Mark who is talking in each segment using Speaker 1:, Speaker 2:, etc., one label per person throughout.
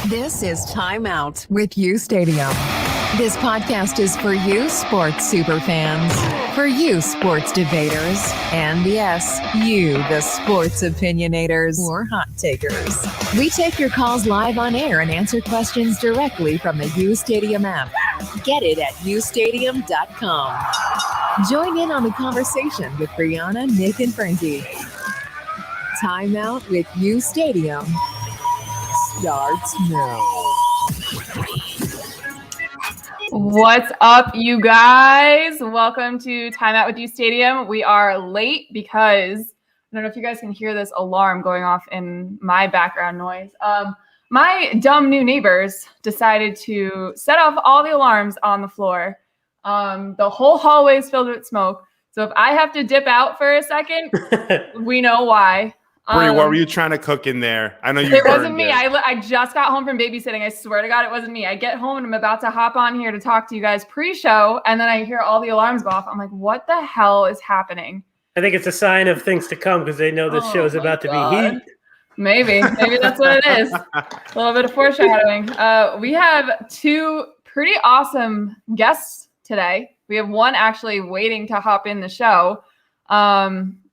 Speaker 1: This is Timeout with uSTADIUM. This podcast is for you sports super fans, for you sports debaters, and yes, you, the sports opinionators or hot takers. We take your calls live on air and answer questions directly from the uSTADIUM app. Get it at uSTADIUM.com. Join in on the conversation with Brianna, Nick, and Frankie. Timeout with uSTADIUM starts now.
Speaker 2: What's up, you guys? Welcome to Timeout with uSTADIUM. We are late because I don't know if you guys can hear this alarm going off in my background noise. My dumb new neighbors decided to set off all the alarms on the floor. The whole hallway is filled with smoke. So if I have to dip out for a second, we know why.
Speaker 3: Brie, what were you trying to cook in there? I know you.
Speaker 2: It wasn't me. I just got home from babysitting. I swear to God, it wasn't me. I get home and I'm about to hop on here to talk to you guys pre-show, and then I hear all the alarms go off. I'm like, what the hell is happening?
Speaker 4: I think it's a sign of things to come because they know this show is about to be heat.
Speaker 2: Maybe that's what it is. A little bit of foreshadowing. We have two pretty awesome guests today. We have one actually waiting to hop in the show.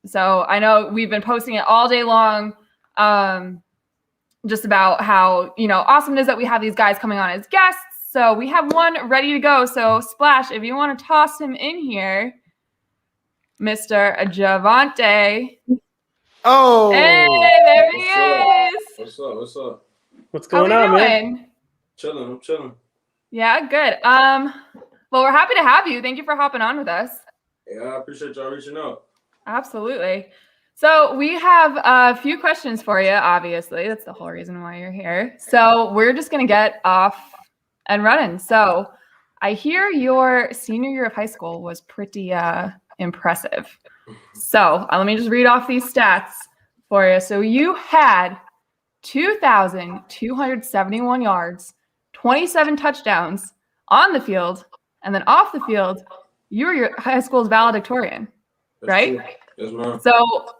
Speaker 2: So I know we've been posting it all day long, just about how, awesome it is that we have these guys coming on as guests. So we have one ready to go. So Splash, if you want to toss him in here, Mr. Javonte.
Speaker 3: Oh,
Speaker 2: hey, there he is.
Speaker 5: What's up?
Speaker 4: What's going on, man?
Speaker 5: I'm chilling.
Speaker 2: Yeah, good. Well, we're happy to have you. Thank you for hopping on with us.
Speaker 5: Yeah, I appreciate y'all reaching out.
Speaker 2: Absolutely. So we have a few questions for you, obviously. That's the whole reason why you're here. So we're just going to get off and running. So I hear your senior year of high school was pretty impressive. So let me just read off these stats for you. So you had 2,271 yards, 27 touchdowns on the field, and then off the field, you were your high school's valedictorian. Right?
Speaker 5: Yes, ma'am.
Speaker 2: So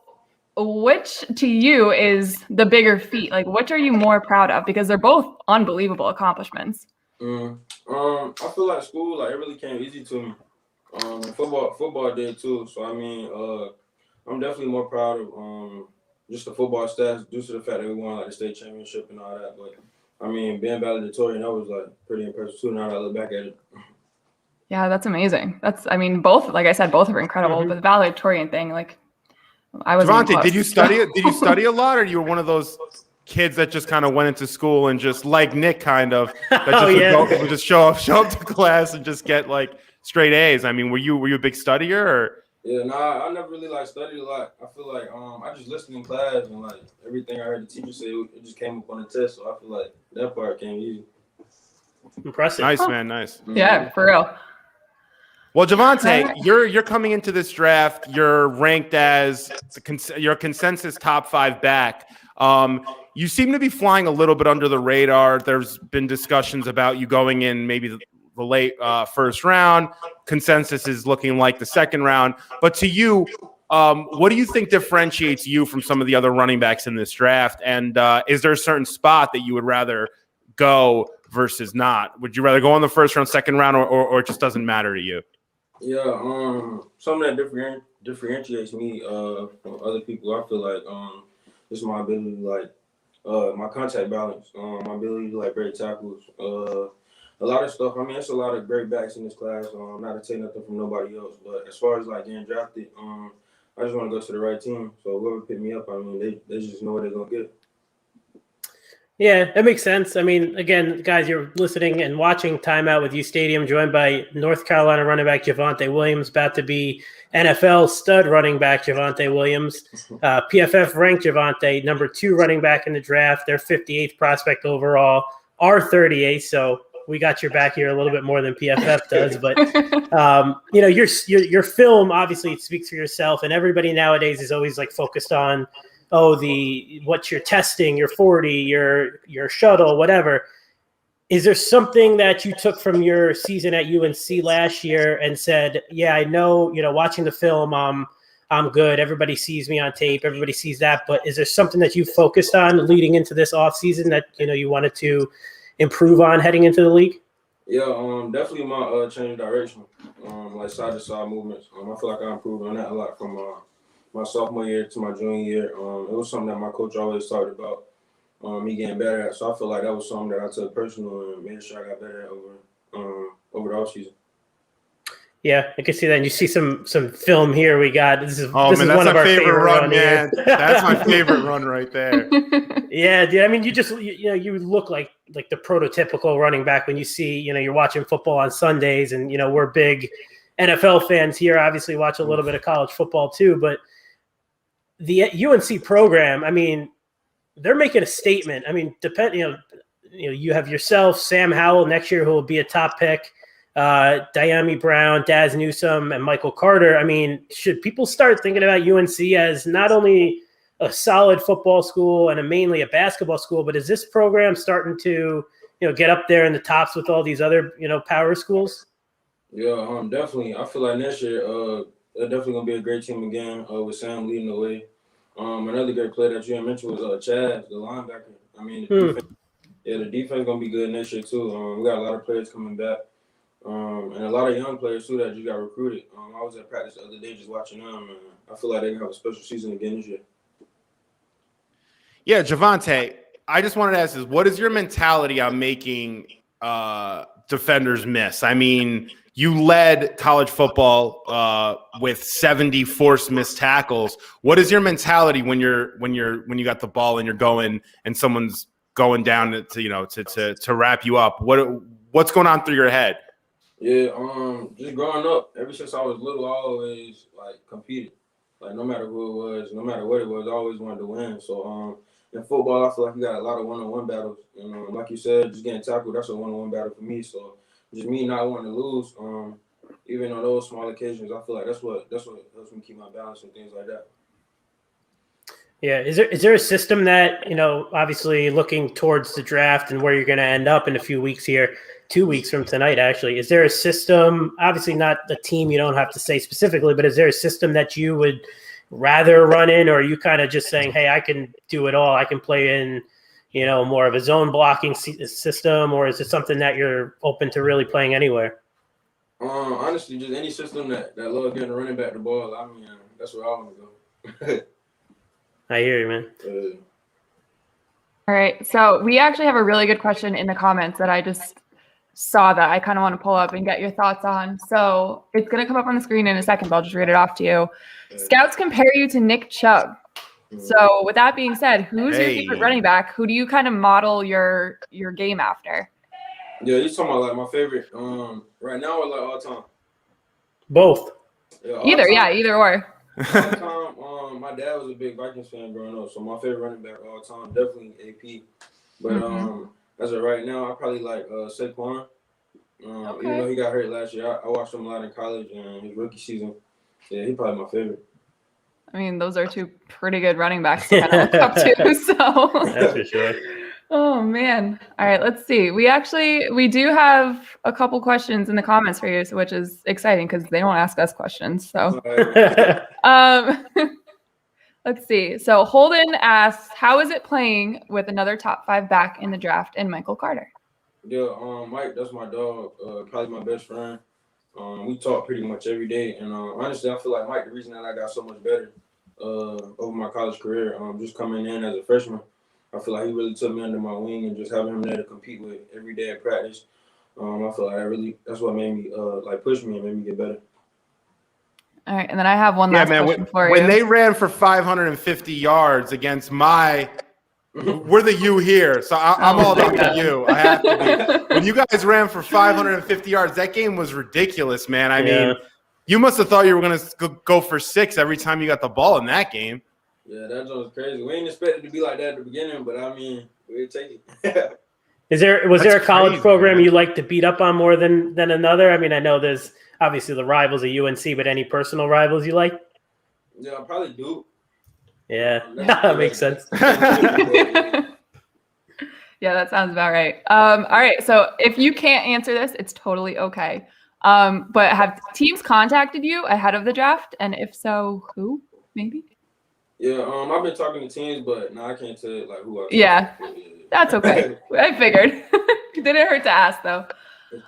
Speaker 2: which to you is the bigger feat? Like, which are you more proud of? Because they're both unbelievable accomplishments.
Speaker 5: I feel like school, it really came easy to me. Football did too. So, I'm definitely more proud of just the football stats due to the fact that we won, the state championship and all that. But, being valedictorian, that was, pretty impressive too now that I look back at it.
Speaker 2: Yeah, that's amazing. Both, like I said, both are incredible. Mm-hmm. But the valedictorian thing, I was.
Speaker 3: Javonte, did you study it? Did you study a lot, or you were one of those kids that just kind of went into school and just like Nick, kind of that just would just show up to class and just get straight A's? Were you a big studier or?
Speaker 5: Yeah, I never really studied a lot. I feel like I just listened in class and everything I heard the teacher say, it just came up on the test. So I feel like that part came easy.
Speaker 4: Impressive.
Speaker 3: Nice, man. Nice.
Speaker 2: Yeah, for real.
Speaker 3: Well, Javonte, you're coming into this draft. You're ranked as your consensus top 5 back. You seem to be flying a little bit under the radar. There's been discussions about you going in maybe the late first round. Consensus is looking like the second round. But to you, what do you think differentiates you from some of the other running backs in this draft? And is there a certain spot that you would rather go versus not? Would you rather go in the first round, second round, or it just doesn't matter to you?
Speaker 5: Yeah, something that differentiates me from other people, I feel like is my ability my contact balance, my ability to break tackles, a lot of stuff. It's a lot of great backs in this class. Not to take nothing from nobody else, but as far as getting drafted, I just want to go to the right team. So whoever picked me up, they just know what they're gonna get.
Speaker 4: Yeah, that makes sense. Again, guys, you're listening and watching Timeout with uSTADIUM, joined by North Carolina running back Javonte Williams, about to be NFL stud running back Javonte Williams. PFF ranked Javonte number 2 running back in the draft. Their 58th prospect overall, our 38th. So we got your back here a little bit more than PFF does. But your film obviously speaks for yourself, and everybody nowadays is always focused on what you're testing, your 40, your shuttle, whatever. Is there something that you took from your season at UNC last year and said, yeah, I know, watching the film, I'm good. Everybody sees me on tape. Everybody sees that. But is there something that you focused on leading into this offseason that, you wanted to improve on heading into the league?
Speaker 5: Yeah, definitely my change of direction, like side to side movements. I feel like I improved on that a lot from my sophomore year to my junior year. It was something that my coach always talked about, me getting better at. So I feel like that was something that I took personal and made sure I got better at over the offseason.
Speaker 4: Yeah, I can see that. And you see some film here. We got this is
Speaker 3: that's
Speaker 4: one of our favorite
Speaker 3: run,
Speaker 4: run
Speaker 3: man.
Speaker 4: here.
Speaker 3: That's my favorite run right there.
Speaker 4: Yeah, dude. I mean, you look like the prototypical running back when you see, you're watching football on Sundays, and we're big NFL fans here. Obviously, watch a little bit of college football too. But the UNC program, I mean, they're making a statement. I mean, you have yourself, Sam Howell next year, who will be a top pick. Diami Brown, Daz Newsome, and Michael Carter. I mean, should people start thinking about UNC as not only a solid football school and mainly a basketball school, but is this program starting to, get up there in the tops with all these other, power schools?
Speaker 5: Yeah, definitely. I feel like next year, they're definitely gonna be a great team again. With Sam leading the way. Another great player that you had mentioned was Chaz, the linebacker. I mean, the defense gonna be good next year too. We got a lot of players coming back. And a lot of young players too that just got recruited. I was at practice the other day just watching them, and I feel like they're gonna have a special season again this year.
Speaker 3: Yeah, Javonte, I just wanted to ask this: what is your mentality on making defenders miss? I mean, you led college football with 70 forced missed tackles. What is your mentality when you got the ball and you're going and someone's going down to wrap you up? What's going on through your head?
Speaker 5: Yeah, just growing up, ever since I was little, I always competed. Like no matter who it was, no matter what it was, I always wanted to win. So in football, I feel like you got a lot of one-on-one battles. Like you said, just getting tackled, that's a one-on-one battle for me. So just me not wanting to lose, even on those small occasions, I feel like that's what helps me keep my balance and things like that.
Speaker 4: Yeah, is there a system that, obviously looking towards the draft and where you're going to end up in a few weeks here, 2 weeks from tonight, actually, is there a system, obviously not the team, you don't have to say specifically, but is there a system that you would rather run in, or are you kind of just saying, hey, I can do it all, I can play in, more of a zone blocking system, or is it something that you're open to really playing anywhere?
Speaker 5: Honestly, just any system that love getting a running back the ball, I mean, that's where I want to go.
Speaker 4: I hear you, man.
Speaker 2: All right. So we actually have a really good question in the comments that I just saw that I kind of want to pull up and get your thoughts on. So it's going to come up on the screen in a second, but I'll just read it off to you. Scouts compare you to Nick Chubb. So with that being said, who's your favorite running back? Who do you kind of model your game after?
Speaker 5: Yeah, you're talking about my favorite right now or all time?
Speaker 4: Both.
Speaker 2: Either or.
Speaker 5: All time, my dad was a big Vikings fan growing up, so my favorite running back all time definitely AP. But as of right now, I probably like Saquon. Even though he got hurt last year, I watched him a lot in college and his rookie season. Yeah, he's probably my favorite.
Speaker 2: I mean, those are two pretty good running backs to kind of look up to. So
Speaker 4: that's for sure.
Speaker 2: Oh man. All right, let's see. We do have a couple questions in the comments for you, which is exciting because they don't ask us questions. So let's see. So Holden asks, how is it playing with another top 5 back in the draft and Michael Carter?
Speaker 5: Yeah, Mike, that's my dog, probably my best friend. We talk pretty much every day, and honestly, I feel like Mike, the reason that I got so much better over my college career, just coming in as a freshman, I feel like he really took me under my wing, and just having him there to compete with every day at practice, I feel like that's what made me push me and made me get better.
Speaker 2: All right, and then I have one last question for you.
Speaker 3: When they ran for 550 yards against we're the U here, so I'm all about the U. I have to be. When you guys ran for 550 yards, that game was ridiculous, man. I mean, you must have thought you were going to go for 6 every time you got the ball in that game.
Speaker 5: Yeah, that was crazy. We ain't expected to be like that at the beginning, but I mean, we'll take it.
Speaker 4: Was there a college program you like to beat up on more than another? I mean, I know there's obviously the rivals of UNC, but any personal rivals you like?
Speaker 5: Yeah, I probably do.
Speaker 4: Yeah, that makes sense.
Speaker 2: Yeah, that sounds about right. All right, so if you can't answer this, it's totally okay. But have teams contacted you ahead of the draft? And if so, who? Maybe?
Speaker 5: Yeah, I've been talking to teams, but I can't tell you like who I.
Speaker 2: Yeah, that's okay. I figured. Didn't hurt to ask though.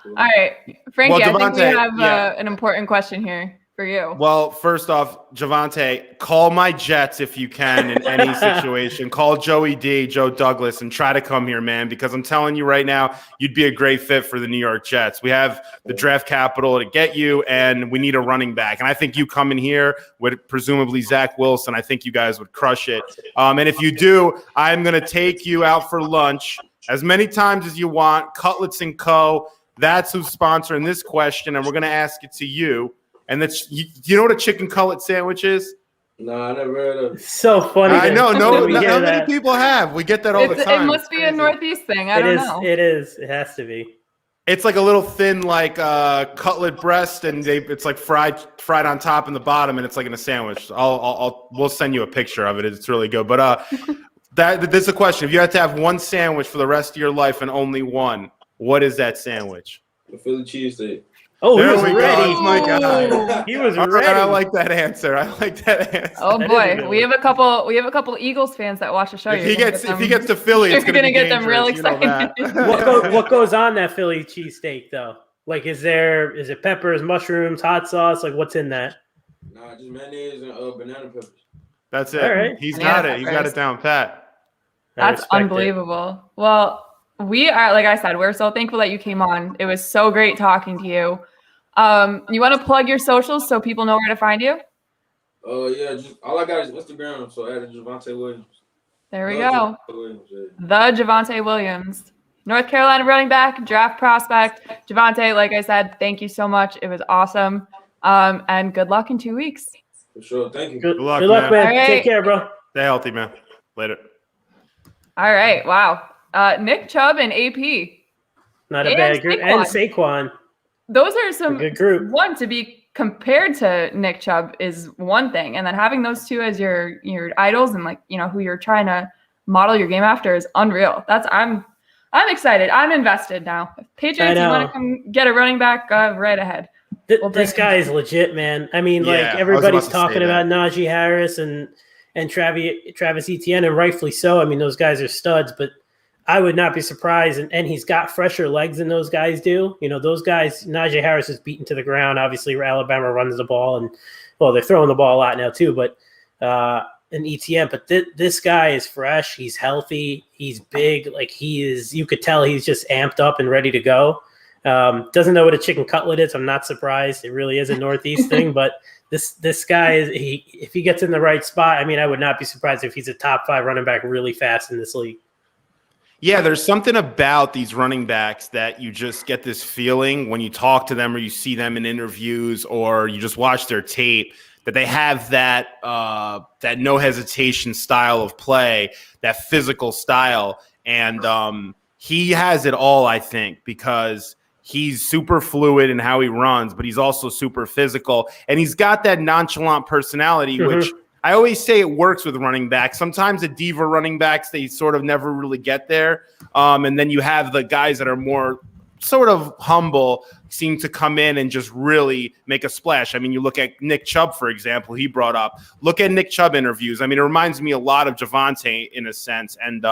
Speaker 5: Cool.
Speaker 2: All right, Frankie,
Speaker 3: Well,
Speaker 2: I think we
Speaker 3: Javonte,
Speaker 2: have an important question here for you.
Speaker 3: Well, first off, Javonte, call my Jets if you can in any situation. Call Joey D, Joe Douglas, and try to come here, man, because I'm telling you right now, you'd be a great fit for the New York Jets. We have the draft capital to get you, and we need a running back. And I think you coming here with presumably Zach Wilson, I think you guys would crush it. And if you do, I'm going to take you out for lunch as many times as you want. Cutlets & Co. That's who's sponsoring this question, and we're going to ask it to you. And that's do you know what a chicken cutlet sandwich is?
Speaker 5: No, I never heard of it.
Speaker 4: So funny.
Speaker 3: I know. Not
Speaker 4: that.
Speaker 3: many people have. We get that all the time.
Speaker 2: It must be a Northeast thing. I don't know.
Speaker 4: It is. It has to be.
Speaker 3: It's like a little thin, like cutlet breast, and it's like fried on top and the bottom, and it's like in a sandwich. We'll send you a picture of it. It's really good. But there's a question: if you had to have one sandwich for the rest of your life and only one, what is that sandwich?
Speaker 5: The Philly cheesesteak.
Speaker 4: Oh,
Speaker 3: there
Speaker 4: he was
Speaker 3: we
Speaker 4: ready.
Speaker 3: go. Oh my God.
Speaker 4: He was
Speaker 3: All
Speaker 4: ready.
Speaker 3: right, I like that answer.
Speaker 2: Oh boy, we have a couple Eagles fans that watch the show.
Speaker 3: If he gets to Philly, it's
Speaker 2: you're
Speaker 3: going to
Speaker 2: get them real excited.
Speaker 4: What goes on that Philly cheesesteak though? Like, is it peppers, mushrooms, hot sauce? Like, what's in that?
Speaker 5: Nah, just mayonnaise and banana peppers.
Speaker 3: That's it.
Speaker 4: All right.
Speaker 3: He's
Speaker 2: Banana
Speaker 3: got it. He's got it down pat.
Speaker 2: That's unbelievable. Well, we are, like I said, we're so thankful that you came on. It was so great talking to you. You want to plug your socials so people know where to find you?
Speaker 5: Yeah, just all I got is Instagram, so add Javonte Williams.
Speaker 2: There we go. The Javonte Williams, North Carolina running back, draft prospect. Javonte, like I said, thank you so much. It was awesome. And good luck in 2 weeks.
Speaker 5: For sure. Thank you.
Speaker 3: Good luck,
Speaker 4: man.
Speaker 2: Right.
Speaker 4: Take care, bro.
Speaker 3: Stay healthy, man. Later.
Speaker 2: All right. Wow. Nick Chubb and AP.
Speaker 4: Not a bad group. And Saquon.
Speaker 2: Those are some
Speaker 4: good group.
Speaker 2: One, to be compared to Nick Chubb is one thing, and then having those two as your idols and who you're trying to model your game after is unreal. I'm excited. I'm invested now. If Patriots, you want to come get a running back, right ahead.
Speaker 4: This guy is legit, man. I mean, everybody's talking about Najee Harris and Travis Etienne, and rightfully so. I mean, those guys are studs, but I would not be surprised, and he's got fresher legs than those guys do. Those guys, Najee Harris is beaten to the ground. Obviously, Alabama runs the ball, and they're throwing the ball a lot now too. But an ETN, but this guy is fresh. He's healthy. He's big. Like, he is. You could tell he's just amped up and ready to go. Doesn't know what a chicken cutlet is. I'm not surprised. It really is a Northeast thing, but this guy is. If he gets in the right spot, I mean, I would not be surprised if he's a top 5 running back really fast in this league.
Speaker 3: Yeah, there's something about these running backs that you just get this feeling when you talk to them or you see them in interviews or you just watch their tape that they have that no hesitation style of play, that physical style. And he has it all, I think, because he's super fluid in how he runs, but he's also super physical. And he's got that nonchalant personality, which I always say it works with running backs. Sometimes the diva running backs, they sort of never really get there. And then you have the guys that are more sort of humble, seem to come in and just really make a splash. I mean, you look at Nick Chubb, for example, he brought up. Look at Nick Chubb interviews. I mean, it reminds me a lot of Javonte in a sense. And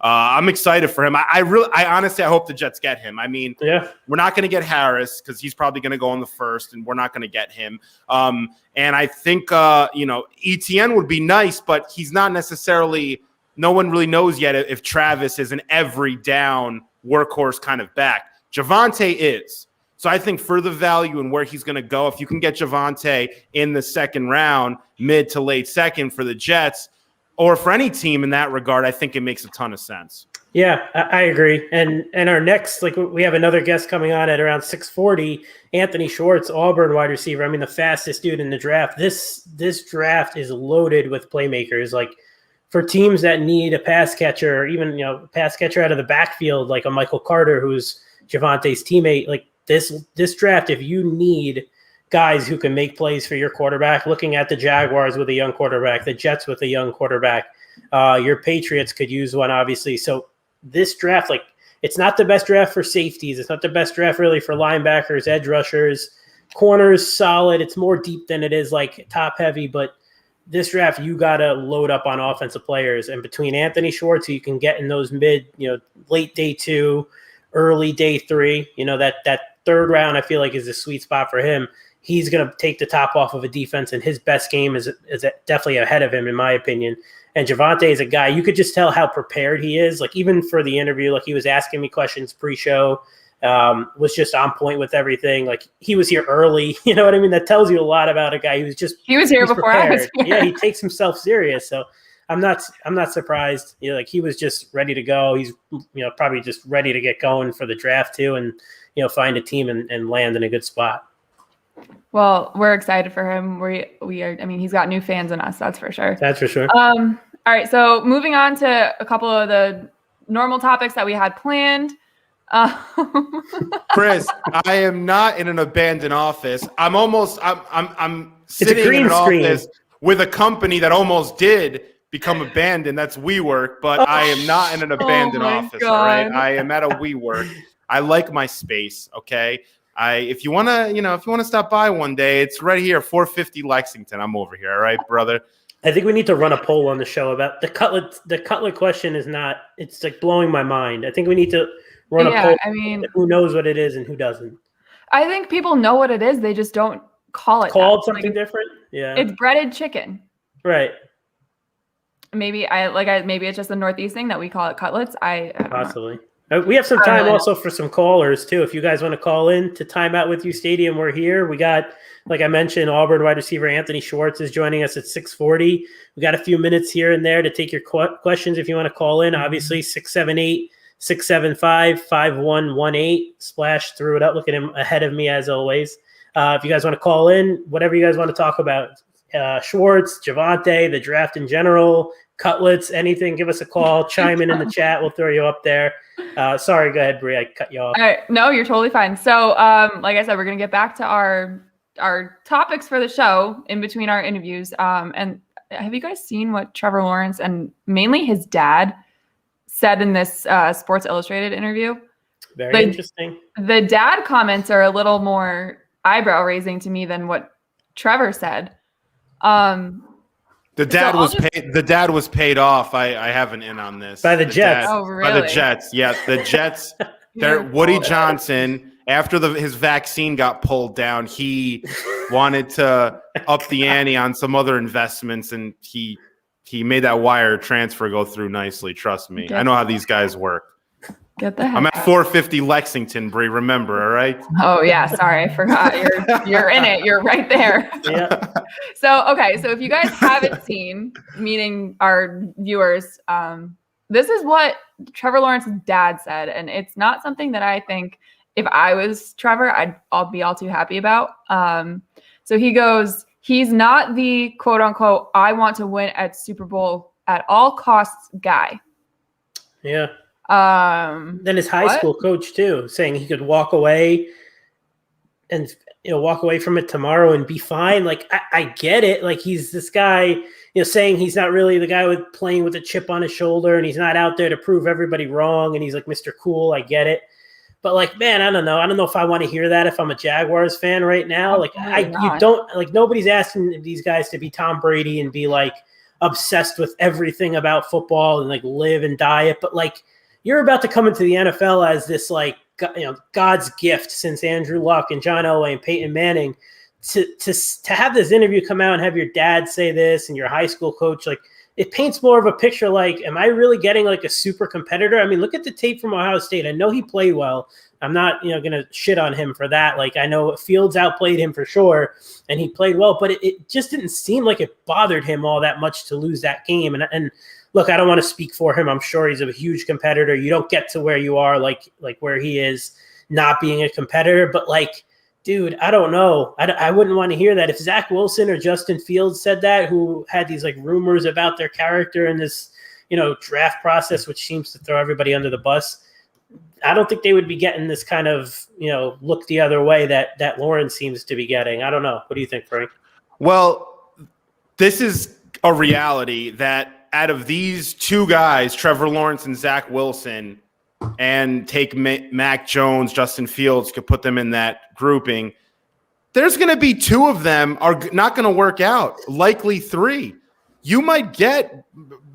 Speaker 3: I'm excited for him. I honestly, I hope the Jets get him. I mean, we're not going to get Harris because he's probably going to go in the first, and we're not going to get him. And I think, ETN would be nice, but he's not necessarily – no one really knows yet if Travis is an every down workhorse kind of back. Javonte is. So I think for the value and where he's going to go, if you can get Javonte in the second round, mid to late second for the Jets, or for any team in that regard, I think it makes a ton of sense. Yeah,
Speaker 4: I agree. And our next, we have another guest coming on at around 6:40, Anthony Schwartz, Auburn wide receiver. I mean, the fastest dude in the draft. This draft is loaded with playmakers. Like, for teams that need a pass catcher, or even, pass catcher out of the backfield, like a Michael Carter, who's Javonte's teammate, like this draft, if you need guys who can make plays for your quarterback, looking at the Jaguars with a young quarterback, the Jets with a young quarterback, your Patriots could use one, obviously. So this draft, it's not the best draft for safeties. It's not the best draft really for linebackers, edge rushers, corners, solid. It's more deep than it is like top heavy, but this draft, you got to load up on offensive players. And between Anthony Schwartz, who you can get in those late day 2, early day 3, that third round, I feel like is the sweet spot for him. He's going to take the top off of a defense, and his best game is definitely ahead of him, in my opinion. And Javonte is a guy, you could just tell how prepared he is. Like, even for the interview, like, he was asking me questions pre-show, was just on point with everything. Like, he was here early. You know what I mean? That tells you a lot about a guy who's just –
Speaker 2: He was here before prepared. I was here.
Speaker 4: Yeah, he takes himself serious. So I'm not surprised. Like, he was just ready to go. He's, probably just ready to get going for the draft too, and, find a team and land in a good spot.
Speaker 2: Well, we're excited for him. We are. I mean, he's got new fans in us. That's for sure.
Speaker 4: That's for sure.
Speaker 2: All right. So moving on to a couple of the normal topics that we had planned.
Speaker 3: Chris, I am not in an abandoned office. I'm sitting in an office with a company that almost did become abandoned. That's WeWork, but I am not in an abandoned office.
Speaker 2: God.
Speaker 3: All right. I am at a WeWork. I like my space. Okay. If you want to stop by one day, it's right here, 450 Lexington. I'm over here. All right, brother.
Speaker 4: I think we need to run a poll on the show about the cutlet. The cutlet question it's like blowing my mind. I think we need to run a poll.
Speaker 2: I mean,
Speaker 4: who knows what it is and who doesn't.
Speaker 2: I think people know what it is. They just don't call it
Speaker 4: something different. Yeah.
Speaker 2: It's breaded chicken.
Speaker 4: Right.
Speaker 2: Maybe maybe it's just a Northeast thing that we call it cutlets. I
Speaker 4: Possibly. We have some time also for some callers, too. If you guys want to call in to Timeout with uSTADIUM, we're here. We got, like I mentioned, Auburn wide receiver Anthony Schwartz is joining us at 6:40. We got a few minutes here and there to take your questions if you want to call in. Obviously, 678-675-5118. Splash threw it up. Look at him ahead of me, as always. If you guys want to call in, whatever you guys want to talk about, Schwartz, Javonte, the draft in general, cutlets, anything, give us a call, chime in the chat. We'll throw you up there. Sorry, go ahead, Bri. I cut you off.
Speaker 2: All right. No, you're totally fine. So, like I said, we're going to get back to our topics for the show in between our interviews. And have you guys seen what Trevor Lawrence and mainly his dad said in this Sports Illustrated interview?
Speaker 4: Very interesting.
Speaker 2: The dad comments are a little more eyebrow raising to me than what Trevor said.
Speaker 3: The dad was paid off. I have an in on this.
Speaker 4: By the Jets.
Speaker 2: Oh, really?
Speaker 3: By the Jets. Yeah, the Jets. Woody Johnson, after his vaccine got pulled down, he wanted to up the ante on some other investments, and he made that wire transfer go through nicely. Trust me. I know how these guys work.
Speaker 2: Get the heck
Speaker 3: I'm at 450 Lexington, Bree. Remember, all right?
Speaker 2: Oh, yeah. Sorry, I forgot. You're in it. You're right there.
Speaker 4: Yeah.
Speaker 2: So if you guys haven't seen, meaning our viewers, this is what Trevor Lawrence's dad said, and it's not something that I think if I was Trevor, I'll be all too happy about. So he goes, he's not the quote unquote, I want to win at Super Bowl at all costs guy.
Speaker 4: Yeah. Then his high school coach too, saying he could walk away and walk away from it tomorrow and be fine. Like I get it. Like he's this guy, saying he's not really the guy with playing with a chip on his shoulder and he's not out there to prove everybody wrong and he's like Mr. Cool. I get it. But like, man, I don't know. I don't know if I want to hear that if I'm a Jaguars fan right now. Like nobody's asking these guys to be Tom Brady and be like obsessed with everything about football and like live and die it. But like, you're about to come into the NFL as this like, God's gift since Andrew Luck and John Elway and Peyton Manning to have this interview come out and have your dad say this and your high school coach, like it paints more of a picture. Like, am I really getting like a super competitor? I mean, look at the tape from Ohio State. I know he played well. I'm not, going to shit on him for that. Like I know Fields outplayed him for sure and he played well, but it just didn't seem like it bothered him all that much to lose that game. And look, I don't want to speak for him. I'm sure he's a huge competitor. You don't get to where you are like where he is not being a competitor. But like, dude, I don't know. I wouldn't want to hear that. If Zach Wilson or Justin Fields said that, who had these like rumors about their character in this, draft process, which seems to throw everybody under the bus, I don't think they would be getting this kind of, look the other way that Lawrence seems to be getting. I don't know. What do you think, Frank?
Speaker 3: Well, this is a reality that out of these two guys, Trevor Lawrence and Zach Wilson, and take Mac Jones, Justin Fields, could put them in that grouping, there's going to be 2 of them are not going to work out, likely 3. You might get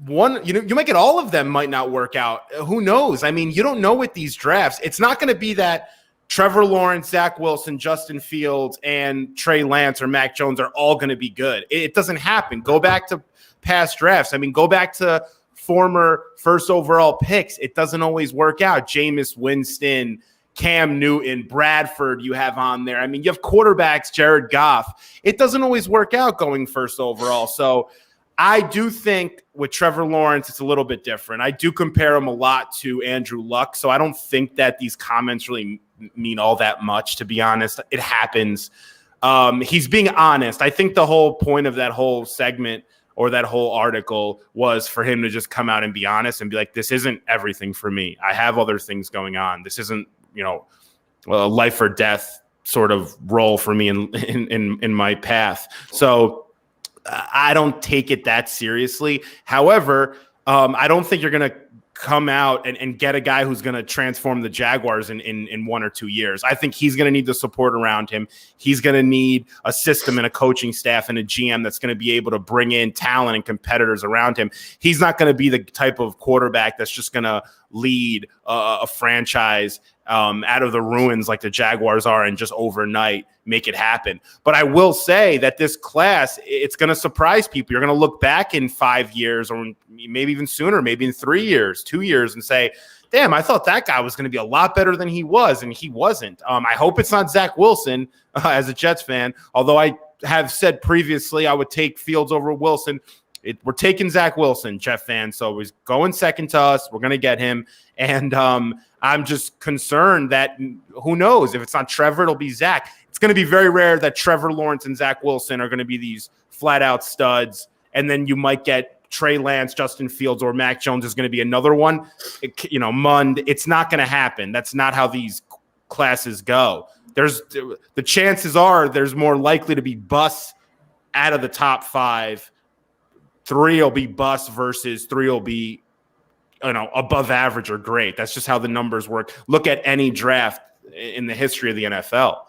Speaker 3: one, you might get all of them might not work out. Who knows? I mean, you don't know with these drafts. It's not going to be that Trevor Lawrence, Zach Wilson, Justin Fields, and Trey Lance or Mac Jones are all going to be good. It doesn't happen. Go back to past drafts. I mean, go back to former first overall picks. It doesn't always work out. Jameis Winston, Cam Newton, Bradford you have on there. I mean, you have quarterbacks, Jared Goff. It doesn't always work out going first overall. So I do think with Trevor Lawrence, it's a little bit different. I do compare him a lot to Andrew Luck. So I don't think that these comments really mean all that much, to be honest. It happens. He's being honest. I think the whole point of that whole segment or that whole article was for him to just come out and be honest and be like, this isn't everything for me. I have other things going on. This isn't, a life or death sort of role for me in my path. So I don't take it that seriously. However, I don't think you're going to come out and get a guy who's going to transform the Jaguars in 1 or 2 years. I think he's going to need the support around him. He's going to need a system and a coaching staff and a GM that's going to be able to bring in talent and competitors around him. He's not going to be the type of quarterback that's just going to lead a franchise out of the ruins like the Jaguars are and just overnight make it happen. But I will say that this class, it's going to surprise people. You're going to look back in 5 years or maybe even sooner, maybe in 3 years, 2 years, and say, damn, I thought that guy was going to be a lot better than he was, and he wasn't. I hope it's not Zach Wilson as a Jets fan, although I have said previously I would take Fields over Wilson. We're taking Zach Wilson, Jet fans, so he's going second to us. We're going to get him, and I'm just concerned that who knows? If it's not Trevor, it'll be Zach. It's going to be very rare that Trevor Lawrence and Zach Wilson are going to be these flat-out studs, and then you might get Trey Lance, Justin Fields, or Mac Jones is going to be another one. Mund. It's not going to happen. That's not how these classes go. The chances are there's more likely to be busts out of the top 5. 3 will be busts versus 3 will be, above average or great. That's just how the numbers work. Look at any draft in the history of the NFL.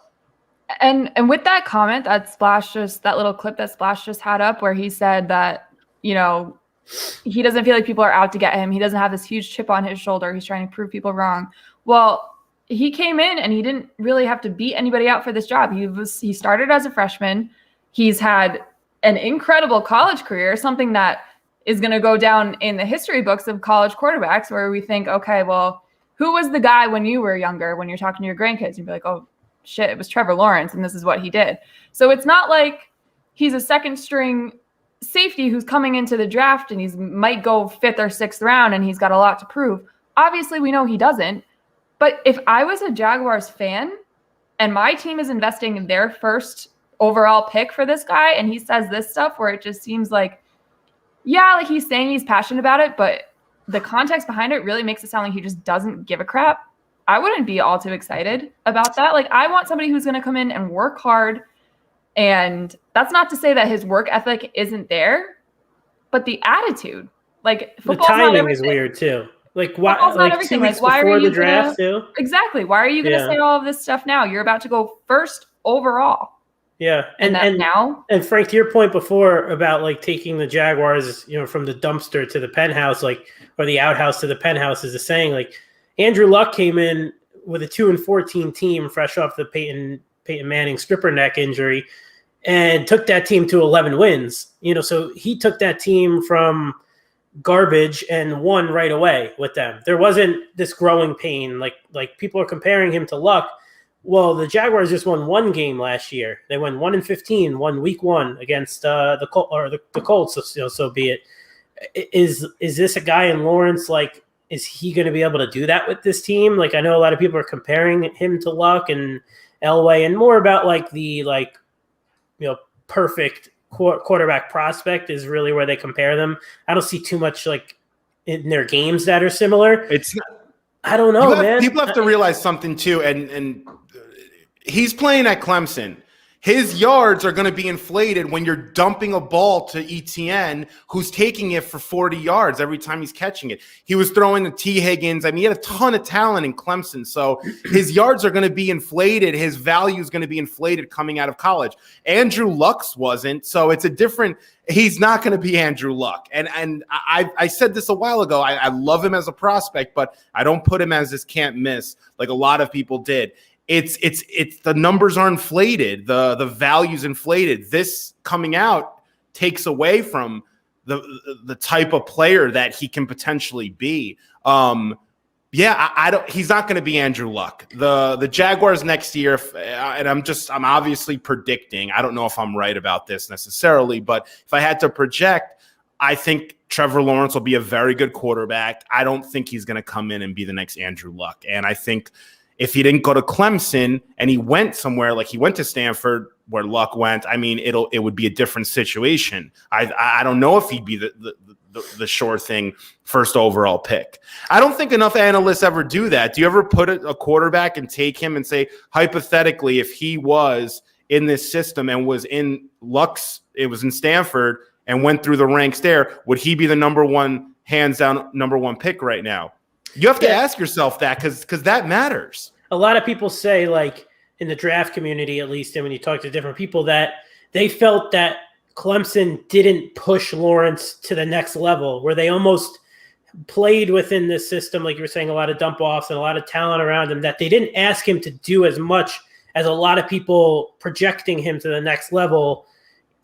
Speaker 2: And with that comment that little clip that Splash just had up where he said that, he doesn't feel like people are out to get him. He doesn't have this huge chip on his shoulder. He's trying to prove people wrong. Well, he came in and he didn't really have to beat anybody out for this job. He started as a freshman. He's had an incredible college career, something that is going to go down in the history books of college quarterbacks where we think, okay, well, who was the guy when you were younger, when you're talking to your grandkids? You'd be like, oh, shit, it was Trevor Lawrence, and this is what he did. So it's not like he's a second string safety who's coming into the draft and he might go 5th or 6th round and he's got a lot to prove. Obviously, we know he doesn't. But if I was a Jaguars fan and my team is investing their first overall pick for this guy and he says this stuff where it just seems like, yeah, like he's saying he's passionate about it, but the context behind it really makes it sound like he just doesn't give a crap. I wouldn't be all too excited about that. Like, I want somebody who's going to come in and work hard. And that's not to say that his work ethic isn't there, but the attitude, like football's
Speaker 4: the timing is weird too. Like, why? Like 2 weeks before the draft too.
Speaker 2: Exactly. Why are you going to say all of this stuff now? You're about to go first overall.
Speaker 4: Yeah,
Speaker 2: and now.
Speaker 4: And Frank, to your point before about like taking the Jaguars, from the dumpster to the penthouse, or the outhouse to the penthouse, is the saying. Like, Andrew Luck came in with a 2-14 team, fresh off the Peyton Manning stripper neck injury, and took that team to 11 wins. So he took that team from garbage and won right away with them. There wasn't this growing pain. Like people are comparing him to Luck. Well, the Jaguars just won 1 game last year. They won 1-15, won week 1 against the Colts. So be it. Is this a guy in Lawrence? Like, is he going to be able to do that with this team? Like, I know a lot of people are comparing him to Luck and Elway, and more about the perfect quarterback prospect is really where they compare them. I don't see too much in their games that are similar.
Speaker 3: It's not.
Speaker 4: I don't know, man.
Speaker 3: People have to realize something too, and he's playing at Clemson. His yards are going to be inflated when you're dumping a ball to ETN, who's taking it for 40 yards every time he's catching it. He was throwing to T. Higgins. I mean, he had a ton of talent in Clemson. So his yards are going to be inflated. His value is going to be inflated coming out of college. Andrew Luck's wasn't. So it's a different – he's not going to be Andrew Luck. And I said this a while ago. I love him as a prospect, but I don't put him as this can't miss like a lot of people did. It's the numbers are inflated, the value's inflated. This coming out takes away from the type of player that he can potentially be. He's not going to be Andrew Luck. The Jaguars next year, and I'm obviously predicting. I don't know if I'm right about this necessarily, but if I had to project, I think Trevor Lawrence will be a very good quarterback. I don't think he's going to come in and be the next Andrew Luck. And I think if he didn't go to Clemson and he went somewhere like he went to Stanford where Luck went, I mean, it would be a different situation. I don't know if he'd be the sure thing first overall pick. I don't think enough analysts ever do that. Do you ever put a quarterback and take him and say, hypothetically, if he was in this system and was in it was in Stanford and went through the ranks there, would he be the hands down number one pick right now? You have to ask yourself that because that matters.
Speaker 4: A lot of people say, like in the draft community, at least, and when you talk to different people, that they felt that Clemson didn't push Lawrence to the next level, where they almost played within this system, like you were saying, a lot of dump offs and a lot of talent around him, that they didn't ask him to do as much as a lot of people projecting him to the next level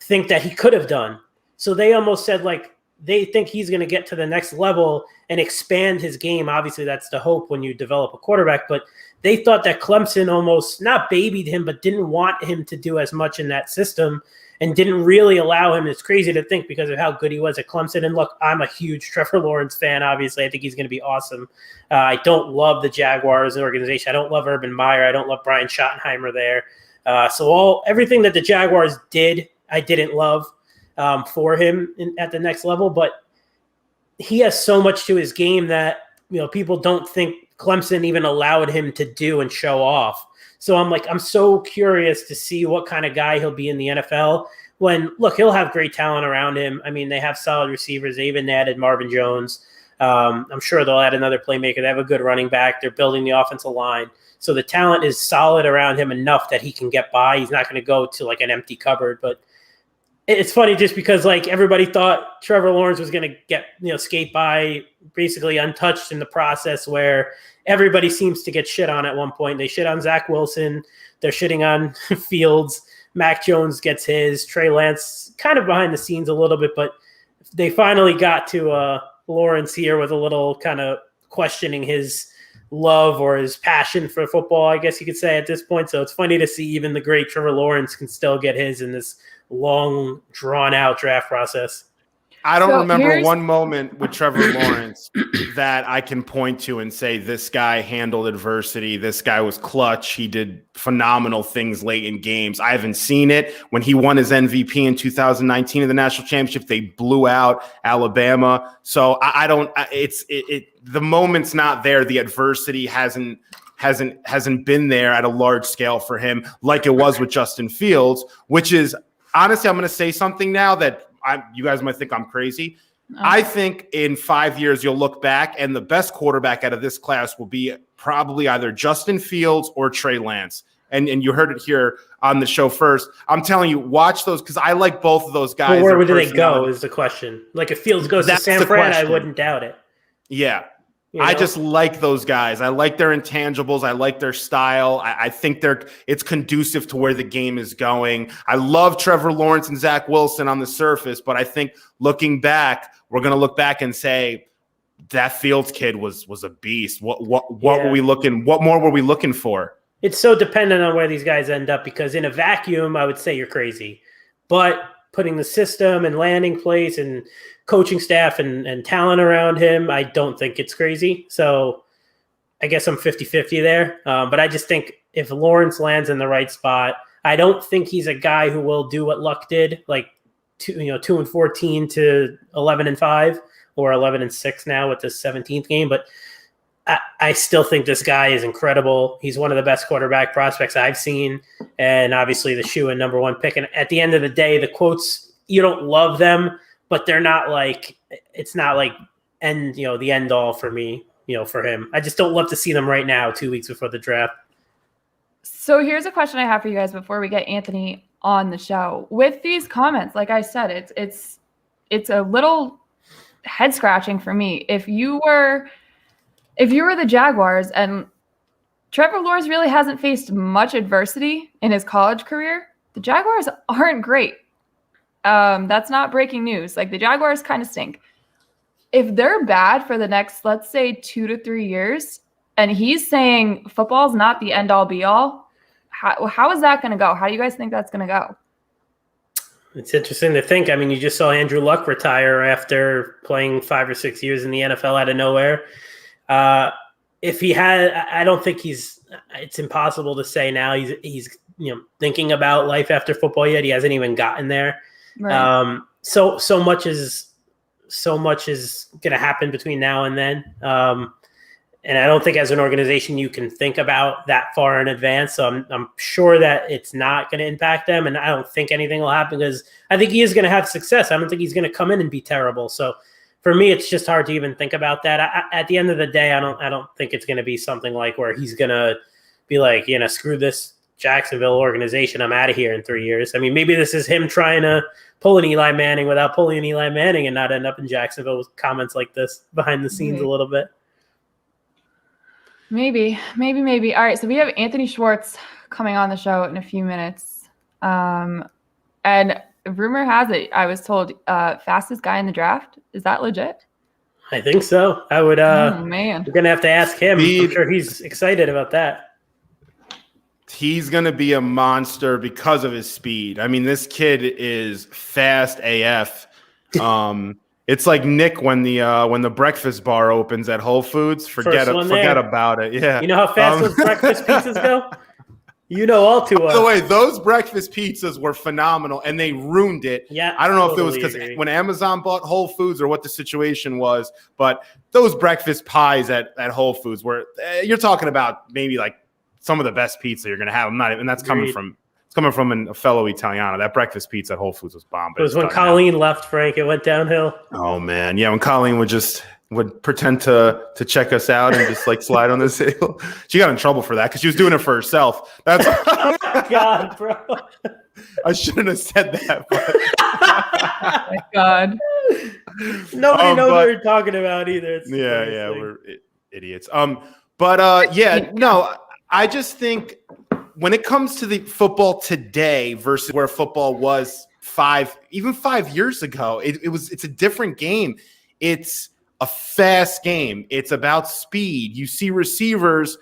Speaker 4: think that he could have done. So they almost said, like, they think he's going to get to the next level and expand his game. Obviously, that's the hope when you develop a quarterback. But they thought that Clemson almost not babied him, but didn't want him to do as much in that system and didn't really allow him. It's crazy to think because of how good he was at Clemson. And look, I'm a huge Trevor Lawrence fan. Obviously, I think he's going to be awesome. I don't love the Jaguars organization. I don't love Urban Meyer. I don't love Brian Schottenheimer there. So everything that the Jaguars did, I didn't love. For him at the next level, but he has so much to his game that, people don't think Clemson even allowed him to do and show off. So I'm so curious to see what kind of guy he'll be in the NFL when, look, he'll have great talent around him. I mean, they have solid receivers. They even added Marvin Jones. I'm sure they'll add another playmaker. They have a good running back. They're building the offensive line. So the talent is solid around him enough that he can get by. He's not going to go to like an empty cupboard, but it's funny just because like everybody thought Trevor Lawrence was going to get, skate by basically untouched in the process, where everybody seems to get shit on at one point. They shit on Zach Wilson. They're shitting on Fields. Mac Jones gets his. Trey Lance kind of behind the scenes a little bit, but they finally got to Lawrence here with a little kind of questioning his love or his passion for football, I guess you could say at this point. So it's funny to see even the great Trevor Lawrence can still get his in this long, drawn-out draft process.
Speaker 3: I don't remember one moment with Trevor Lawrence that I can point to and say this guy handled adversity. This guy was clutch. He did phenomenal things late in games. I haven't seen it. When he won his MVP in 2019 in the national championship, they blew out Alabama. So I don't. The moment's not there. The adversity hasn't been there at a large scale for him, like it was with Justin Fields, which is. Honestly, I'm going to say something now that you guys might think I'm crazy. Okay. I think in 5 years, you'll look back and the best quarterback out of this class will be probably either Justin Fields or Trey Lance. And you heard it here on the show first. I'm telling you, watch those because I like both of those guys.
Speaker 4: Well, where do they go is the question. Like if Fields goes to San Fran, I wouldn't doubt it.
Speaker 3: Yeah. I just like those guys. I like their intangibles. I like their style. I think it's conducive to where the game is going. I love Trevor Lawrence and Zach Wilson on the surface, but I think looking back, we're going to look back and say that Fields kid was a beast. What were we looking? What more were we looking for?
Speaker 4: It's so dependent on where these guys end up because in a vacuum, I would say you're crazy, but putting the system and landing place and coaching staff and talent around him, I don't think it's crazy. So I guess I'm 50-50 there. But I just think if Lawrence lands in the right spot, I don't think he's a guy who will do what Luck did, like 2-14 to 11-5 or 11-6 now with the 17th game. But I still think this guy is incredible. He's one of the best quarterback prospects I've seen, and obviously the shoe and number one pick. And at the end of the day, the quotes, you don't love them, but they're not like, it's not like the end all for me, for him. I just don't love to see them right now, 2 weeks before the draft.
Speaker 2: So here's a question I have for you guys before we get Anthony on the show. With these comments, like I said, it's a little head scratching for me. If you were the Jaguars, and Trevor Lawrence really hasn't faced much adversity in his college career, the Jaguars aren't great. That's not breaking news. Like, the Jaguars kind of stink. If they're bad for the next, let's say, 2 to 3 years, and he's saying football's not the end all be all, how is that going to go? How do you guys think that's going to go?
Speaker 4: It's interesting to think. I mean, you just saw Andrew Luck retire after playing 5 or 6 years in the NFL out of nowhere. If he had, I don't think it's impossible to say now he's thinking about life after football yet. He hasn't even gotten there. Right. So much is going to happen between now and then. And I don't think as an organization you can think about that far in advance. So I'm sure that it's not going to impact them. And I don't think anything will happen because I think he is going to have success. I don't think he's going to come in and be terrible. So for me, it's just hard to even think about that. At the end of the day, I don't think it's going to be something like where he's going to be like, screw this Jacksonville organization. I'm out of here in 3 years. I mean, maybe this is him trying to pull an Eli Manning without pulling an Eli Manning and not end up in Jacksonville with comments like this behind the scenes a little bit.
Speaker 2: Maybe. All right, so we have Anthony Schwartz coming on the show in a few minutes. And rumor has it, I was told, fastest guy in the draft. Is that legit?
Speaker 4: I think so. I would.
Speaker 2: Oh, man.
Speaker 4: We're going to have to ask him. I'm sure he's excited about that.
Speaker 3: He's going to be a monster because of his speed. I mean, this kid is fast AF. It's like Nick when the breakfast bar opens at Whole Foods. Forget about it. Yeah.
Speaker 4: You know how fast those breakfast pizzas go? All too well.
Speaker 3: By the way, those breakfast pizzas were phenomenal, and they ruined it.
Speaker 4: Yeah,
Speaker 3: I don't know if it was because when Amazon bought Whole Foods or what the situation was, but those breakfast pies at Whole Foods were you're talking about maybe like some of the best pizza you're going to have. That's coming from a fellow Italiano. That breakfast pizza at Whole Foods was bomb.
Speaker 4: It was when Colleen left, Frank. It went downhill.
Speaker 3: Oh man, yeah. When Colleen would pretend to check us out and just like slide on the table. She got in trouble for that because she was doing it for herself. That's
Speaker 4: oh my God, bro.
Speaker 3: I shouldn't have said that. But...
Speaker 2: oh my God.
Speaker 4: Nobody knows what we're talking about either.
Speaker 3: We're idiots. I just think when it comes to the football today versus where football was 5 years ago, it's a different game. It's a fast game. It's about speed. You see receivers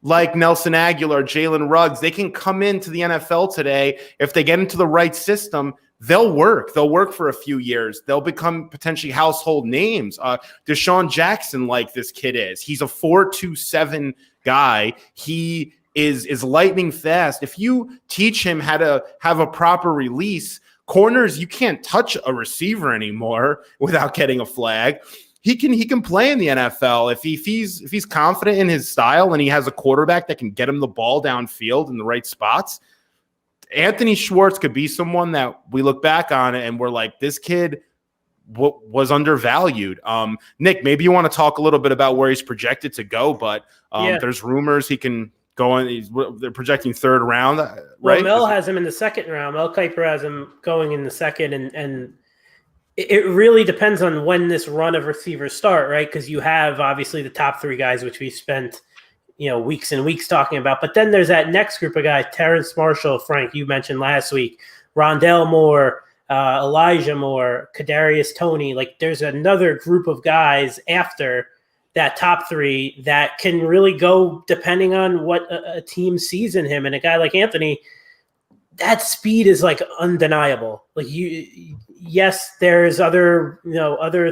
Speaker 3: like Nelson Aguilar, Jalen Ruggs, they can come into the NFL today. If they get into the right system, they'll work. They'll work for a few years. They'll become potentially household names. Deshaun Jackson, like this kid is. He's a 4.27 guy. He is lightning fast. If you teach him how to have a proper release, corners, you can't touch a receiver anymore without getting a flag. He can play in the NFL if he's confident in his style and he has a quarterback that can get him the ball downfield in the right spots. Anthony Schwartz could be someone that we look back on and we're like, this kid was undervalued. Nick, maybe you want to talk a little bit about where he's projected to go, but there's rumors he can go on. They're projecting third round, right?
Speaker 4: Well, Mel has him in the second round. Mel Kiper has him going in the second, and it really depends on when this run of receivers start, right? Because you have obviously the top 3 guys, which we spent weeks and weeks talking about, but then there's that next group of guys: Terrence Marshall, Frank, you mentioned last week, Rondale Moore, Elijah Moore, Kadarius Toney. Like, there's another group of guys after that top 3 that can really go depending on what a team sees in him. And a guy like Anthony, that speed is like undeniable. Like yes, there's other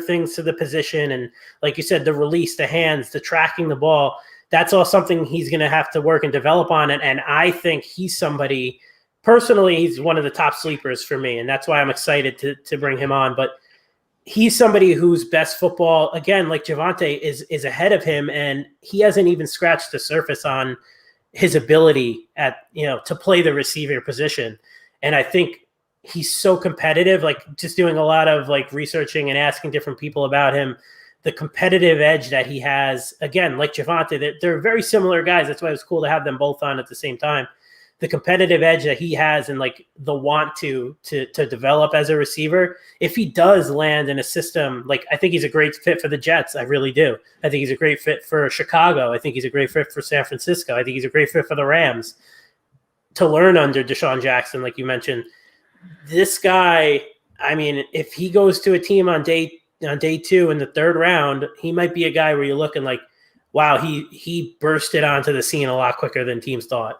Speaker 4: things to the position. And like you said, the release, the hands, the tracking the ball, that's all something he's going to have to work and develop on. And I think he's somebody, personally, he's one of the top sleepers for me. And that's why I'm excited to bring him on. But he's somebody whose best football, again, like Javonte, is ahead of him, and he hasn't even scratched the surface on his ability to play the receiver position. And I think he's so competitive, like just doing a lot of like researching and asking different people about him, the competitive edge that he has, again, like Javonte, they're very similar guys. That's why it was cool to have them both on at the same time. The competitive edge that he has and like the want to develop as a receiver, if he does land in a system, like I think he's a great fit for the Jets. I really do. I think he's a great fit for Chicago. I think he's a great fit for San Francisco. I think he's a great fit for the Rams to learn under Deshaun Jackson, like you mentioned. This guy, I mean, if he goes to a team on day 2 in the 3rd round, he might be a guy where you're looking like, wow, he bursted onto the scene a lot quicker than teams thought.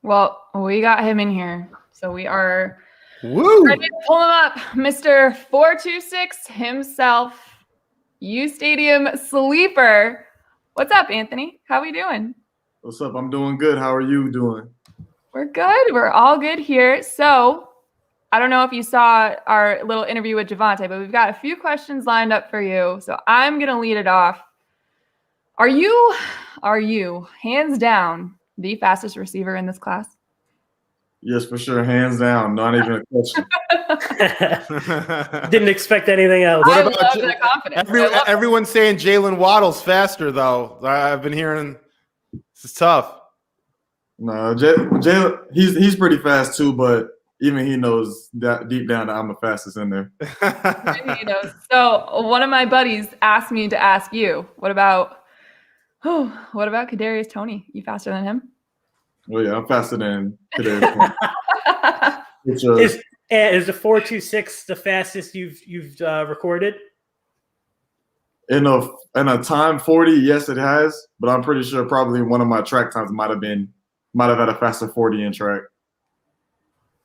Speaker 2: Well, we got him in here, so we are
Speaker 3: Woo!
Speaker 2: ready to pull him up. Mr. 426 himself, uSTADIUM sleeper. What's up, Anthony? How we doing?
Speaker 6: What's up? I'm doing good. How are you doing?
Speaker 2: We're good. We're all good here. So I don't know if you saw our little interview with Javonte, but we've got a few questions lined up for you. So I'm going to lead it off. Are you hands down the fastest receiver in this class?
Speaker 6: Yes, for sure. Hands down. Not even a question.
Speaker 4: Didn't expect anything else.
Speaker 2: I love that confidence.
Speaker 3: Everyone's saying Jalen Waddle's faster, though. I've been hearing this is tough.
Speaker 6: No, Jalen, he's pretty fast too, but even he knows that deep down that I'm the fastest in there.
Speaker 2: He knows. So one of my buddies asked me to ask you, what about Kadarius Toney? You faster than him?
Speaker 6: Well, yeah, I'm faster than today.
Speaker 4: Is the 4.26 the fastest you've recorded?
Speaker 6: In a time 40, yes, it has, but I'm pretty sure probably one of my track times might have had a faster 40 in track.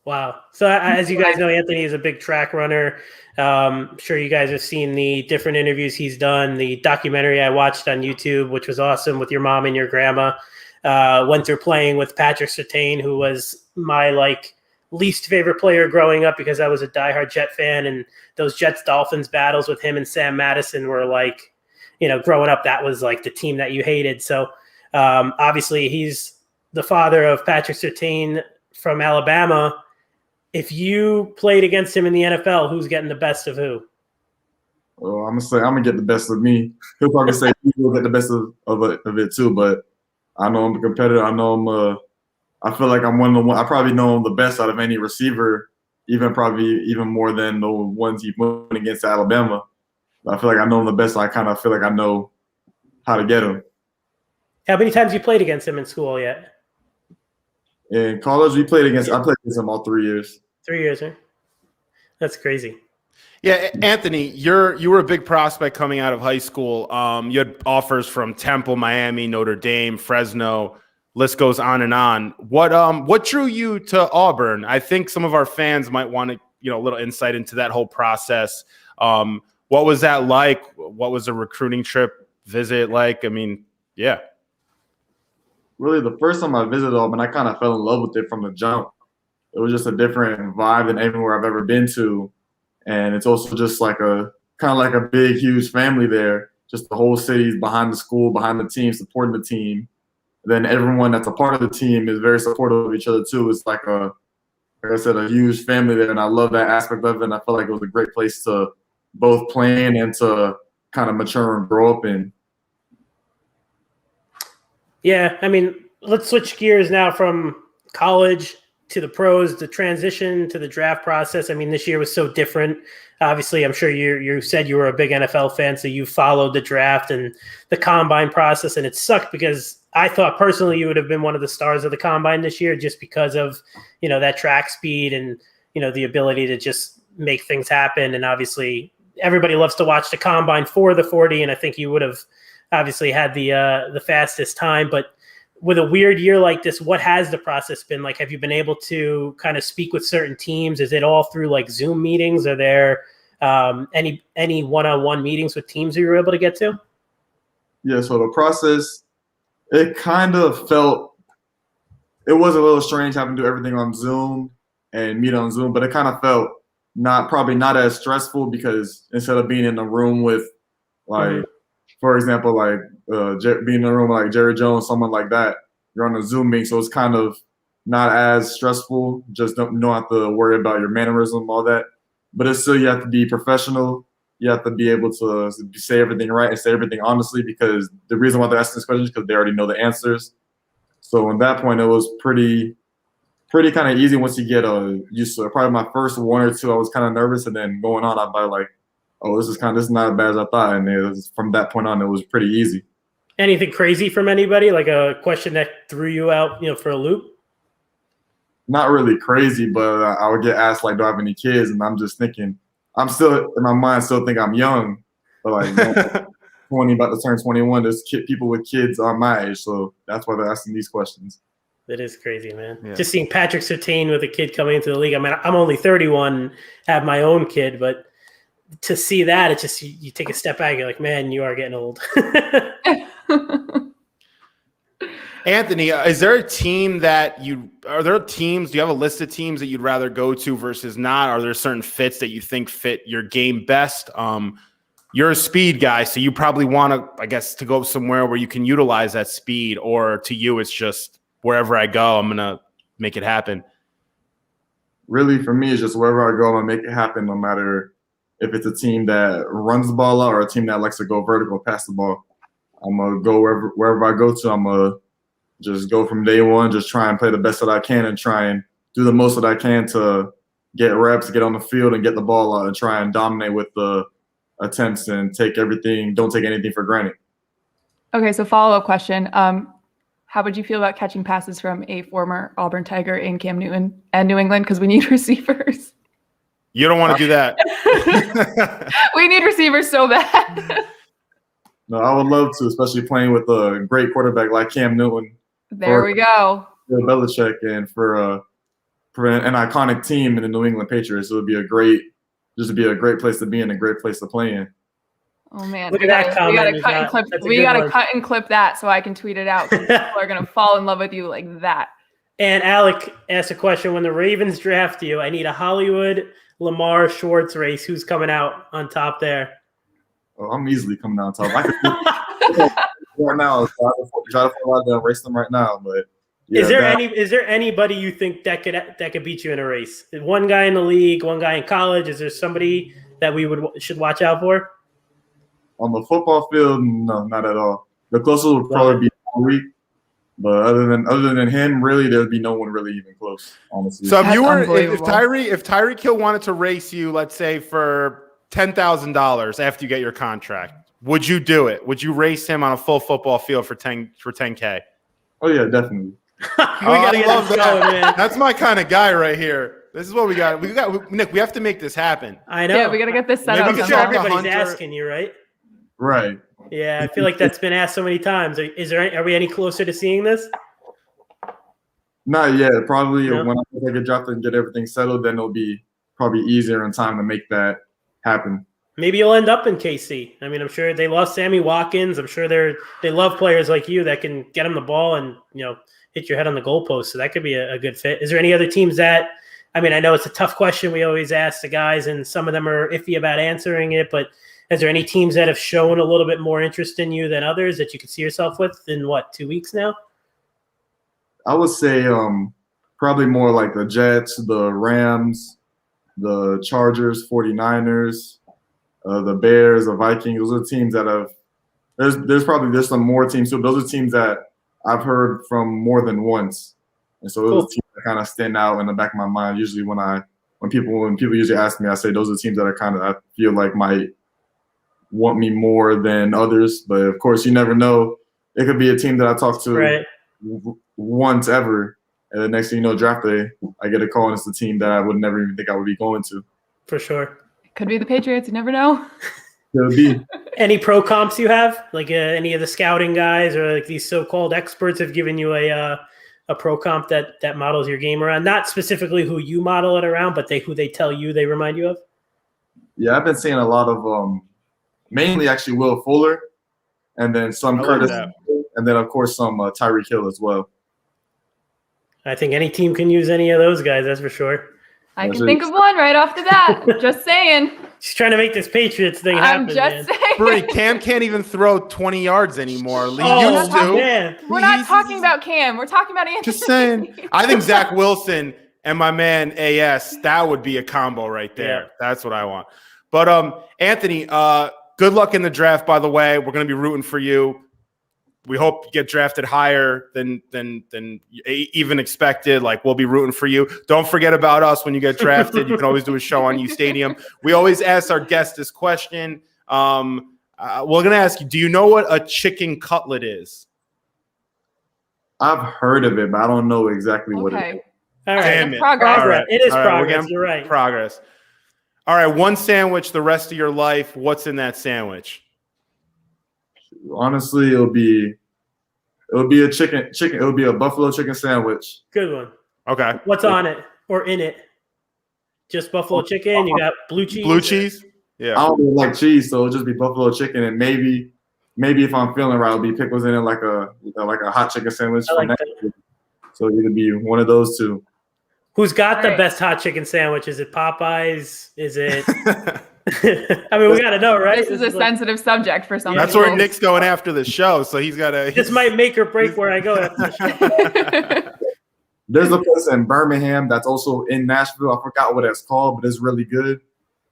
Speaker 4: Wow. So as you guys know, Anthony is a big track runner. I'm sure you guys have seen the different interviews he's done, the documentary I watched on YouTube, which was awesome, with your mom and your grandma. Went through playing with Patrick Surtain, who was my least favorite player growing up because I was a diehard Jet fan, and those Jets-Dolphins battles with him and Sam Madison were growing up, that was the team that you hated. So obviously he's the father of Patrick Surtain from Alabama. If you played against him in the NFL, who's getting the best of who?
Speaker 6: Well, I'm gonna get the best of me. He'll probably say he'll get the best of it too, but I know I'm a competitor. I know I'm I feel like I'm one of the I probably know him the best out of any receiver, probably even more than the ones he went against Alabama. I feel like I know him the best. So I kind of feel like I know how to get him.
Speaker 4: How many times you played against him in school yet?
Speaker 6: In college, I played against him all 3 years.
Speaker 4: 3 years, huh? That's crazy.
Speaker 3: Yeah, Anthony, you were a big prospect coming out of high school. You had offers from Temple, Miami, Notre Dame, Fresno. List goes on and on. What drew you to Auburn? I think some of our fans might want to, a little insight into that whole process. What was that like? What was a recruiting trip visit like? I mean, yeah.
Speaker 6: Really, the first time I visited Auburn, I kind of fell in love with it from the jump. It was just a different vibe than anywhere I've ever been to. And it's also just kind of like a big, huge family there. Just the whole city's behind the school, behind the team, supporting the team. Then everyone that's a part of the team is very supportive of each other too. It's like I said, a huge family there. And I love that aspect of it. And I felt like it was a great place to both plan and to kind of mature and grow up in. Yeah,
Speaker 4: I mean, let's switch gears now from college to the pros, the transition to the draft process. I mean, this year was so different. Obviously, I'm sure you said you were a big NFL fan, so you followed the draft and the combine process, and it sucked because I thought personally you would have been one of the stars of the combine this year just because of, that track speed and, the ability to just make things happen. And obviously everybody loves to watch the combine for the 40, and I think you would have obviously had the fastest time. But with a weird year like this, what has the process been like? Have you been able to kind of speak with certain teams? Is it all through Zoom meetings? Are there any one-on-one meetings with teams that you were able to get to?
Speaker 6: Yeah, so the process, it kind of it was a little strange having to do everything on Zoom and meet on Zoom, but it kind of felt probably not as stressful because instead of being in the room with like, for example, like being in the room with like Jerry Jones, someone like that, you're on a Zoom meeting, so it's kind of not as stressful. Just don't have to worry about your mannerism, all that. But it's still, you have to be professional. You have to be able to say everything right and say everything honestly, because the reason why they're asking this question is because they already know the answers. So at that point, it was pretty kind of easy once you get used to it. Probably my first one or two, I was kind of nervous, and then going on, I'd be like, "Oh, this is not as bad as I thought." And from that point on, it was pretty easy.
Speaker 4: Anything crazy from anybody? Like a question that threw you out, for a loop?
Speaker 6: Not really crazy, but I would get asked like, "Do I have any kids?" And I'm just thinking, I'm still in my mind, still think I'm young, but like 20, about to turn 21. There's people with kids on my age, so that's why they're asking these questions.
Speaker 4: That is crazy, man.
Speaker 3: Yeah.
Speaker 4: Just seeing Patrick Surtain with a kid coming into the league. I mean, I'm only 31, have my own kid, but to see that, it's just you take a step back. You're like, man, you are getting old.
Speaker 3: Anthony, is there a team do you have a list of teams that you'd rather go to versus not? Are there certain fits that you think fit your game best? You're a speed guy, so you probably want to, I guess, to go somewhere where you can utilize that speed, or to you, it's just wherever I go, I'm going to make it happen.
Speaker 6: Really, for me, it's just wherever I go, I'm going to make it happen, no matter if it's a team that runs the ball out or a team that likes to go vertical, pass the ball. I'm going to go wherever I go to. I'm going to just go from day one, just try and play the best that I can and try and do the most that I can to get reps, get on the field and get the ball out and try and dominate with the attempts and don't take anything for granted.
Speaker 2: Okay, so follow-up question. How would you feel about catching passes from a former Auburn Tiger in Cam Newton and New England? Because we need receivers.
Speaker 3: You don't want to do that.
Speaker 2: We need receivers so bad.
Speaker 6: No, I would love to, especially playing with a great quarterback like Cam Newton.
Speaker 2: There we go.
Speaker 6: For Belichick and for an iconic team in the New England Patriots, it would be a great place to be in, a great place to play in.
Speaker 2: Oh man,
Speaker 4: Look at that comment.
Speaker 2: We gotta cut and clip that so I can tweet it out. People are gonna fall in love with you like that.
Speaker 4: And Alec asked a question: when the Ravens draft you, I need a Hollywood Lamar Schwartz race. Who's coming out on top there?
Speaker 6: Oh, I'm easily coming out on top. I could right now. Try to fall out there and race them right now. But yeah,
Speaker 4: is there anybody you think that could beat you in a race? One guy in the league, one guy in college. Is there somebody that we should watch out for?
Speaker 6: On the football field, no, not at all. The closest would probably be Tyreek, but other than him, really, there'd be no one really even close, honestly.
Speaker 3: So if Tyreek Hill wanted to race you, let's say for $10,000 after you get your contract, would you do it? Would you race him on a full football field for $10K?
Speaker 6: Oh yeah, definitely.
Speaker 3: I love that. Man. That's my kind of guy right here. This is what we got. Nick, we have to make this happen.
Speaker 4: I know.
Speaker 2: Yeah, we got to get this set up.
Speaker 4: I'm sure everybody's asking you, right?
Speaker 6: Right.
Speaker 4: Yeah, I feel like that's been asked so many times. Are we any closer to seeing this?
Speaker 6: Not yet. Probably when I take a draft and get everything settled, then it'll be probably easier in time to make that happen.
Speaker 4: Maybe you'll end up in KC. I mean, I'm sure they love Sammy Watkins. I'm sure they love players like you that can get them the ball and hit your head on the goalpost. So that could be a good fit. Is there any other teams that? I mean, I know it's a tough question we always ask the guys, and some of them are iffy about answering it. But is there any teams that have shown a little bit more interest in you than others that you could see yourself with in 2 weeks now?
Speaker 6: I would say probably more like the Jets, the Rams, the Chargers, 49ers, the Bears, the Vikings. Those are teams that have there's some more teams too. Those are teams that I've heard from more than once. And so those are teams that kind of stand out in the back of my mind. Usually when people usually ask me, I say those are teams that I feel like might want me more than others. But of course, you never know. It could be a team that I talk to once ever, and the next thing you know, draft day, I get a call and it's the team that I would never even think I would be going to.
Speaker 4: For sure.
Speaker 2: Could be the Patriots. You never know.
Speaker 6: Could be.
Speaker 4: Any pro comps you have? Like any of the scouting guys or like these so-called experts have given you a pro comp that models your game around? Not specifically who you model it around, but who they tell you they remind you of?
Speaker 6: Yeah, I've been seeing a lot of mainly actually Will Fuller, and then some Curtis, and then of course some Tyreek Hill as well.
Speaker 4: I think any team can use any of those guys, that's for sure.
Speaker 2: I can think of one right off the bat. Just saying.
Speaker 4: She's trying to make this Patriots thing happen.
Speaker 2: I'm just saying.
Speaker 3: Bree, Cam can't even throw 20 yards anymore. He
Speaker 4: Oh,
Speaker 3: used to.
Speaker 4: man.
Speaker 2: We're not talking about Cam. We're talking about Anthony.
Speaker 3: Just saying. I think Zach Wilson and my man AS, that would be a combo right there.
Speaker 4: Yeah.
Speaker 3: That's what I want. But Anthony, good luck in the draft, by the way. We're going to be rooting for you. We hope you get drafted higher than even expected. Like, we'll be rooting for you. Don't forget about us when you get drafted. You can always do a show on uSTADIUM. We always ask our guests this question. We're going to ask you, do you know what a chicken cutlet is?
Speaker 6: I've heard of it, but I don't know exactly what it is.
Speaker 4: All right.
Speaker 3: Damn it.
Speaker 2: Progress.
Speaker 3: All right.
Speaker 4: It is
Speaker 3: All right,
Speaker 4: progress. You're right.
Speaker 3: Progress. All right, one sandwich the rest of your life. What's in that sandwich?
Speaker 6: Honestly, it would be a chicken. It would be a buffalo chicken sandwich.
Speaker 4: Good one.
Speaker 3: Okay.
Speaker 4: What's on it or in it? Just buffalo chicken. You got blue cheese.
Speaker 3: Blue cheese?
Speaker 6: I
Speaker 3: Yeah.
Speaker 6: don't really like cheese, so it'll just be buffalo chicken, and maybe if I'm feeling right, it'll be pickles in it, like a hot chicken sandwich.
Speaker 4: I like that.
Speaker 6: So it'll be one of those two.
Speaker 4: Who's got the
Speaker 2: Right.
Speaker 4: best hot chicken sandwich? Is it Popeyes? Is it? I mean, we got to know, right?
Speaker 2: This is a sensitive subject for some
Speaker 3: That's
Speaker 2: people.
Speaker 3: where Nick's going after the show, so he's got to.
Speaker 4: This might make or break where I go after the show.
Speaker 6: There's a place in Birmingham that's also in Nashville. I forgot what it's called, but it's really good.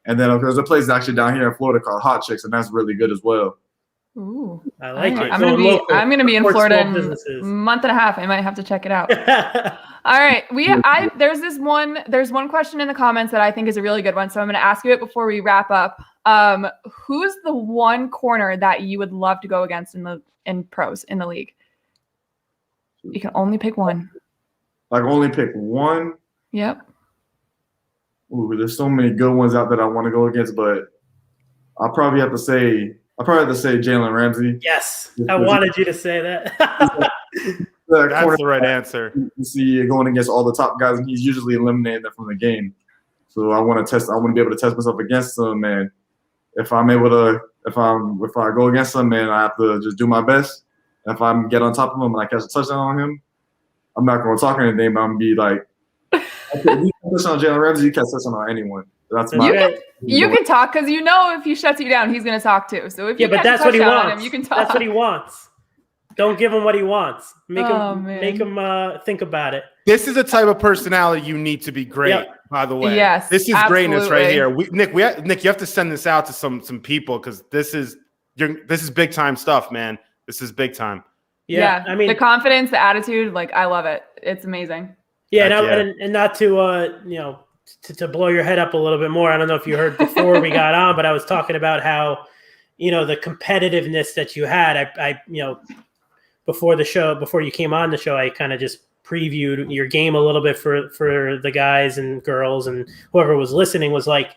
Speaker 6: And then there's a place actually down here in Florida called Hot Chicks, and that's really good as well.
Speaker 2: Ooh.
Speaker 4: I like
Speaker 2: All right.
Speaker 4: it.
Speaker 2: I'm
Speaker 4: Going local.
Speaker 2: gonna be in
Speaker 4: Support
Speaker 2: Florida
Speaker 4: small
Speaker 2: in
Speaker 4: businesses.
Speaker 2: a month and a half. I might have to check it out. All right. There's one question in the comments that I think is a really good one. So I'm gonna ask you it before we wrap up. Who's the one corner that you would love to go against in pros in the league? You can only pick one.
Speaker 6: Like only pick one.
Speaker 2: Yep.
Speaker 6: Ooh, there's so many good ones out that I want to go against, but I'll probably have to say Jalen Ramsey.
Speaker 4: Yes, I wanted you to say that.
Speaker 3: That's the right answer.
Speaker 6: You see going against all the top guys, and he's usually eliminated them from the game. So I want to be able to test myself against him, and if I go against him, man, I have to just do my best. And if I get on top of him and I catch a touchdown on him, I'm not going to talk anything, but I'm going to be like, okay, you can touch on Jalen Ramsey, you can't touch on anyone. That's my.
Speaker 2: You can talk because you know if he shuts you down, he's going to talk too. So if you
Speaker 4: but
Speaker 2: catch
Speaker 4: that's
Speaker 2: a
Speaker 4: what he
Speaker 2: touchdown on
Speaker 4: wants.
Speaker 2: him, you can talk.
Speaker 4: That's what he wants. Don't give him what he wants. Make
Speaker 2: man.
Speaker 4: him think about it.
Speaker 3: This is the type of personality you need to be great.
Speaker 4: Yep.
Speaker 3: By the way,
Speaker 2: Yes,
Speaker 3: this is greatness right
Speaker 2: absolutely.
Speaker 3: here. Nick, you have to send this out to some people because this is big time stuff, man. This is big time.
Speaker 2: Yeah,
Speaker 4: I mean,
Speaker 2: the confidence, the attitude, like I love it. It's amazing.
Speaker 4: yeah,
Speaker 3: Heck
Speaker 4: and not to to blow your head up a little bit more. I don't know if you heard before we got on, but I was talking about how the competitiveness that you had. I before the show, before you came on the show, I kind of just previewed your game a little bit for the guys and girls and whoever was listening. Was like,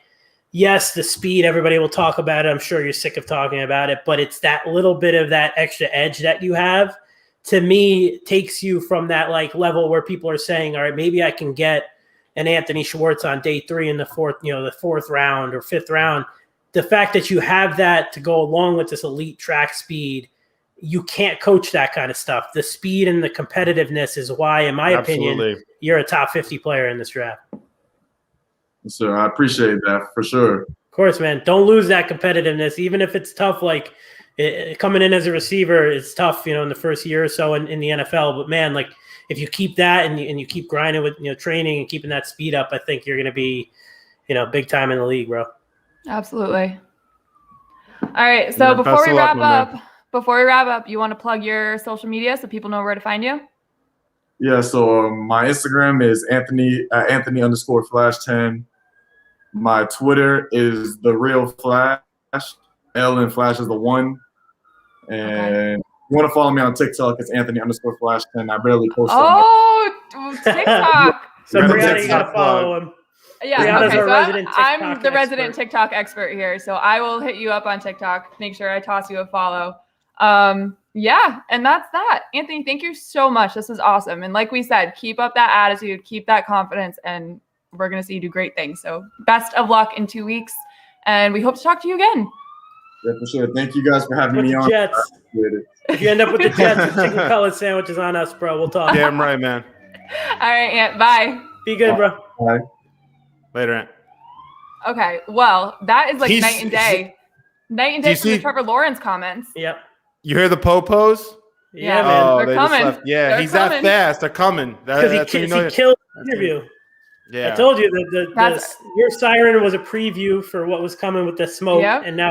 Speaker 4: yes, the speed, everybody will talk about it. I'm sure you're sick of talking about it, but it's that little bit of that extra edge that you have, to me, takes you from that like level where people are saying, all right, maybe I can get an Anthony Schwartz on day 3 in the fourth round or 5th round. The fact that you have that to go along with this elite track speed, you can't coach that kind of stuff. The speed and the competitiveness is why, in my opinion, you're a top 50 player in this draft.
Speaker 6: So I appreciate that for sure.
Speaker 4: Of course, man. Don't lose that competitiveness, even if it's tough. Like coming in as a receiver, it's tough, in the first year or so in the NFL. But man, like if you keep that and you keep grinding with training and keeping that speed up, I think you're going to be, big time in the league, bro.
Speaker 2: Absolutely. All right. So before we wrap up, you want to plug your social media so people know where to find you?
Speaker 6: Yeah. So my Instagram is Anthony_Flash10. My Twitter is The Real Flash. L and Flash is the 1. And you want to follow me on TikTok, it's Anthony_Flash10. I barely post on
Speaker 2: TikTok.
Speaker 4: So
Speaker 6: Remember
Speaker 4: Brianna, you
Speaker 6: TikTok,
Speaker 4: got to follow him.
Speaker 2: Yeah,
Speaker 4: Brianna's
Speaker 2: okay.
Speaker 4: our
Speaker 2: So
Speaker 4: resident
Speaker 2: I'm
Speaker 4: TikTok
Speaker 2: the resident
Speaker 4: expert.
Speaker 2: TikTok expert here. So I will hit you up on TikTok. Make sure I toss you a follow. Yeah, and that's that. Anthony, thank you so much. This was awesome. And like we said, keep up that attitude, keep that confidence, and we're going to see you do great things. So best of luck in 2 weeks, and we hope to talk to you again.
Speaker 6: Yeah, for sure. Thank you guys for having me on.
Speaker 4: Jets. If you end up with the Jets, the chicken cutlet sandwich is on us, bro. We'll talk.
Speaker 3: Damn right, man.
Speaker 2: All right, Ant. Bye.
Speaker 4: Be good, bro.
Speaker 6: Bye.
Speaker 3: Later, Ant.
Speaker 2: Okay, well, that is like
Speaker 3: He's-
Speaker 2: night and day. Night and
Speaker 3: Do you
Speaker 2: day from the
Speaker 3: see-
Speaker 2: Trevor Lawrence comments.
Speaker 4: Yep.
Speaker 3: You hear the popos?
Speaker 4: Yeah, man.
Speaker 3: Oh,
Speaker 2: They're
Speaker 3: they just
Speaker 2: coming.
Speaker 3: left. Yeah,
Speaker 2: They're
Speaker 3: he's
Speaker 2: coming.
Speaker 3: that fast. They're coming.
Speaker 4: Because
Speaker 3: That's when you know
Speaker 4: he killed the interview.
Speaker 3: Yeah.
Speaker 4: I told you that
Speaker 2: That's-
Speaker 4: your siren was a preview for what was coming with the smoke,
Speaker 2: Yep.
Speaker 4: and now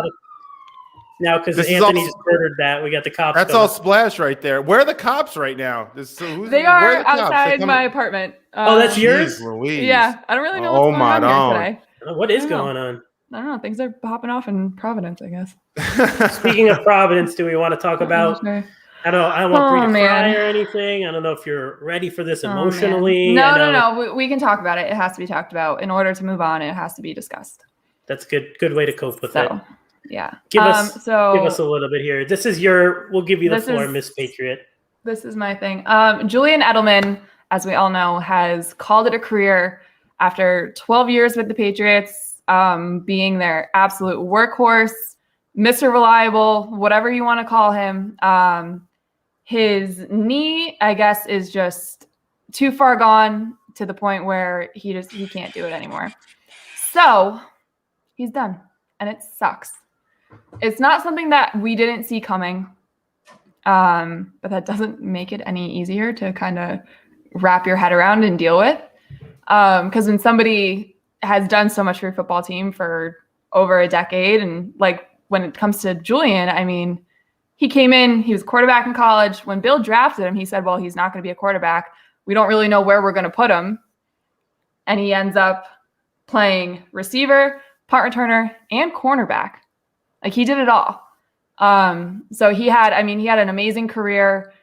Speaker 4: because
Speaker 3: This is
Speaker 4: Anthony
Speaker 3: all-
Speaker 4: just murdered that, we got the cops.
Speaker 3: That's
Speaker 4: coming.
Speaker 3: all splash right there. Where are the cops right now?
Speaker 2: They are outside my apartment.
Speaker 4: Oh, that's yours?
Speaker 3: Louise.
Speaker 2: Yeah, I don't really know what's
Speaker 3: Oh,
Speaker 2: going on
Speaker 3: my
Speaker 2: here today.
Speaker 4: What is
Speaker 2: I don't know.
Speaker 4: going on?
Speaker 2: I don't know. Things are popping off in Providence, I guess.
Speaker 4: Speaking of Providence, do we want to talk about?
Speaker 2: Sure.
Speaker 4: I don't want Bree to
Speaker 2: man.
Speaker 4: cry or anything. I don't know if you're ready for this
Speaker 2: Oh, man.
Speaker 4: emotionally.
Speaker 2: No. We can talk about it. It has to be talked about. In order to move on, it has to be discussed.
Speaker 4: That's good way to cope with it.
Speaker 2: So, yeah.
Speaker 4: Give us
Speaker 2: so
Speaker 4: a little bit here. This is we'll give you the floor, Miss Patriot.
Speaker 2: This is my thing. Julian Edelman, as we all know, has called it a career after 12 years with the Patriots, being their absolute workhorse, Mr. Reliable, whatever you want to call him. His knee, I guess, is just too far gone to the point where he can't do it anymore. So he's done, and it sucks. It's not something that we didn't see coming, but that doesn't make it any easier to kind of wrap your head around and deal with. Because when somebody has done so much for your football team for over a decade, and like when it comes to Julian, I mean, he came in, he was quarterback in college. When Bill drafted him, he said, well, he's not going to be a quarterback. We don't really know where we're going to put him. And he ends up playing receiver, punt returner, and cornerback. Like, he did it all. So he had an amazing career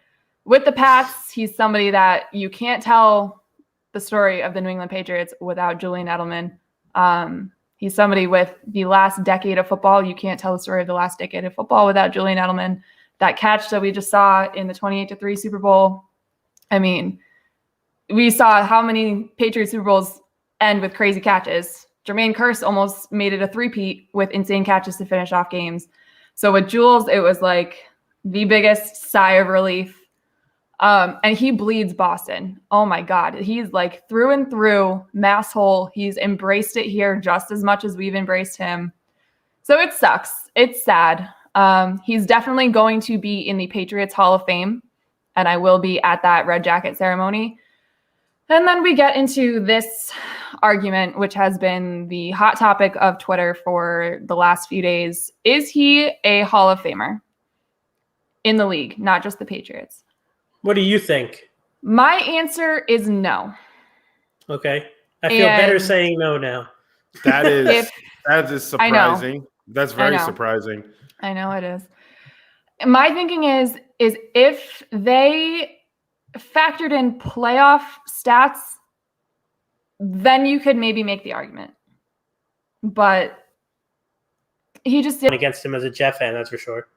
Speaker 2: with the Pats. He's somebody that you can't tell the story of the New England Patriots without Julian Edelman. He's somebody with the last decade of football. You can't tell the story of the last decade of football without Julian Edelman. That catch that we just saw in the 28-3 Super Bowl. I mean, we saw how many Patriots Super Bowls end with crazy catches. Jermaine Kearse almost made it a three-peat with insane catches to finish off games. So with Jules, it was like the biggest sigh of relief. And he bleeds Boston. Oh my God. He's like through and through mass hole. He's embraced it here just as much as we've embraced him. So it sucks. It's sad. He's definitely going to be in the Patriots Hall of Fame, and I will be at that red jacket ceremony. And then we get into this argument, which has been the hot topic of Twitter for the last few days. Is he a Hall of Famer in the league, not just the Patriots?
Speaker 4: What do you think?
Speaker 2: My answer is no.
Speaker 4: Okay. I feel better saying no now.
Speaker 3: That is surprising. That's very
Speaker 2: know.
Speaker 3: surprising.
Speaker 2: I know it is. My thinking is if they factored in playoff stats, then you could maybe make the argument. But he just did
Speaker 4: against him as a Jet fan, that's for sure.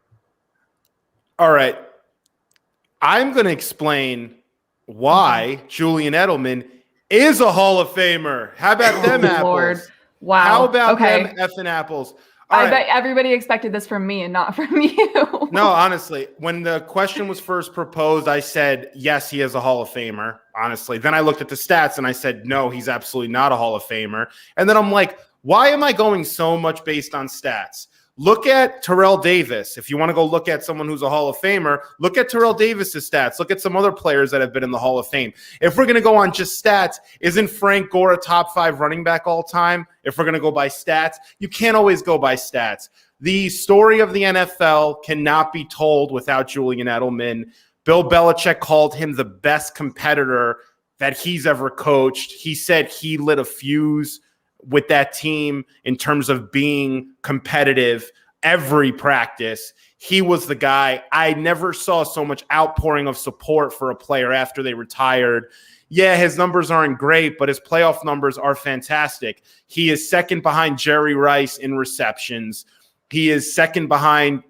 Speaker 3: All right. I'm going to explain why Julian Edelman is a Hall of Famer. How about them apples?
Speaker 2: Lord. Wow.
Speaker 3: How about them effing apples?
Speaker 2: I bet everybody expected this from me and not from you.
Speaker 3: No, honestly, when the question was first proposed, I said, yes, he is a Hall of Famer, honestly. Then I looked at the stats and I said, no, he's absolutely not a Hall of Famer. And then I'm like, why am I going so much based on stats? Look at Terrell Davis. If you want to go look at someone who's a Hall of Famer, look at Terrell Davis's stats. Look at some other players that have been in the Hall of Fame. If we're going to go on just stats, isn't Frank Gore a top 5 running back all time? If we're going to go by stats, you can't always go by stats. The story of the NFL cannot be told without Julian Edelman. Bill Belichick called him the best competitor that he's ever coached. He said he lit a fuse with that team in terms of being competitive every practice. He was the guy. I never saw so much outpouring of support for a player after they retired. Yeah, his numbers aren't great, but his playoff numbers are fantastic. He is second behind Jerry Rice in receptions. He is second behind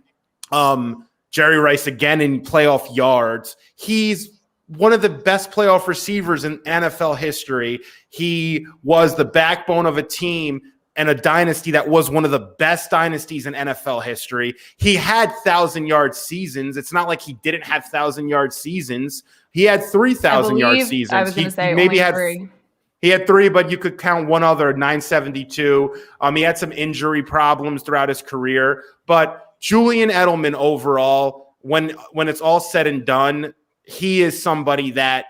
Speaker 3: Jerry Rice again in playoff yards. He's one of the best playoff receivers in NFL history. He was the backbone of a team and a dynasty that was one of the best dynasties in NFL history. He had 1,000-yard seasons. It's not like he didn't have 1,000-yard seasons. He had 3,000-yard seasons.
Speaker 2: I was going to say
Speaker 3: maybe
Speaker 2: only
Speaker 3: had
Speaker 2: 3.
Speaker 3: He had 3, but you could count one other, 972. He had some injury problems throughout his career. But Julian Edelman overall, when it's all said and done, he is somebody that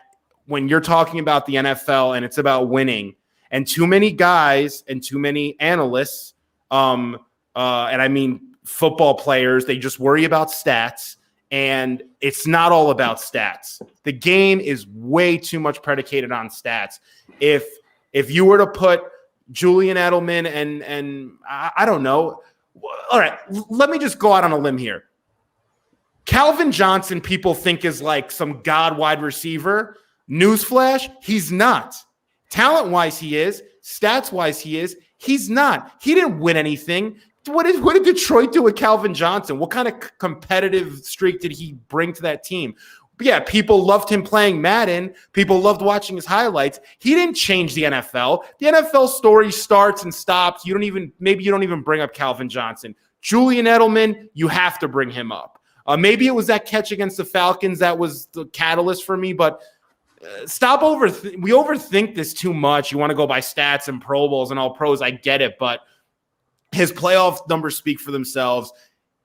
Speaker 3: when you're talking about the NFL and it's about winning, and too many guys and too many analysts, and I mean football players, they just worry about stats. And it's not all about stats. The game is way too much predicated on stats. If you were to put Julian Edelman and I don't know, all right, let me just go out on a limb here. Calvin Johnson, people think is like some god wide receiver. Newsflash, he's not. Talent-wise, he is. Stats-wise, he is. He's not. He didn't win anything. What did Detroit do with Calvin Johnson? What kind of competitive streak did he bring to that team? But yeah, people loved him playing Madden. People loved watching his highlights. He didn't change the NFL. The NFL story starts and stops. Maybe you don't even bring up Calvin Johnson. Julian Edelman, you have to bring him up. Maybe it was that catch against the Falcons that was the catalyst for me, but we overthink this too much. You want to go by stats and Pro Bowls and all pros. I get it, but his playoff numbers speak for themselves.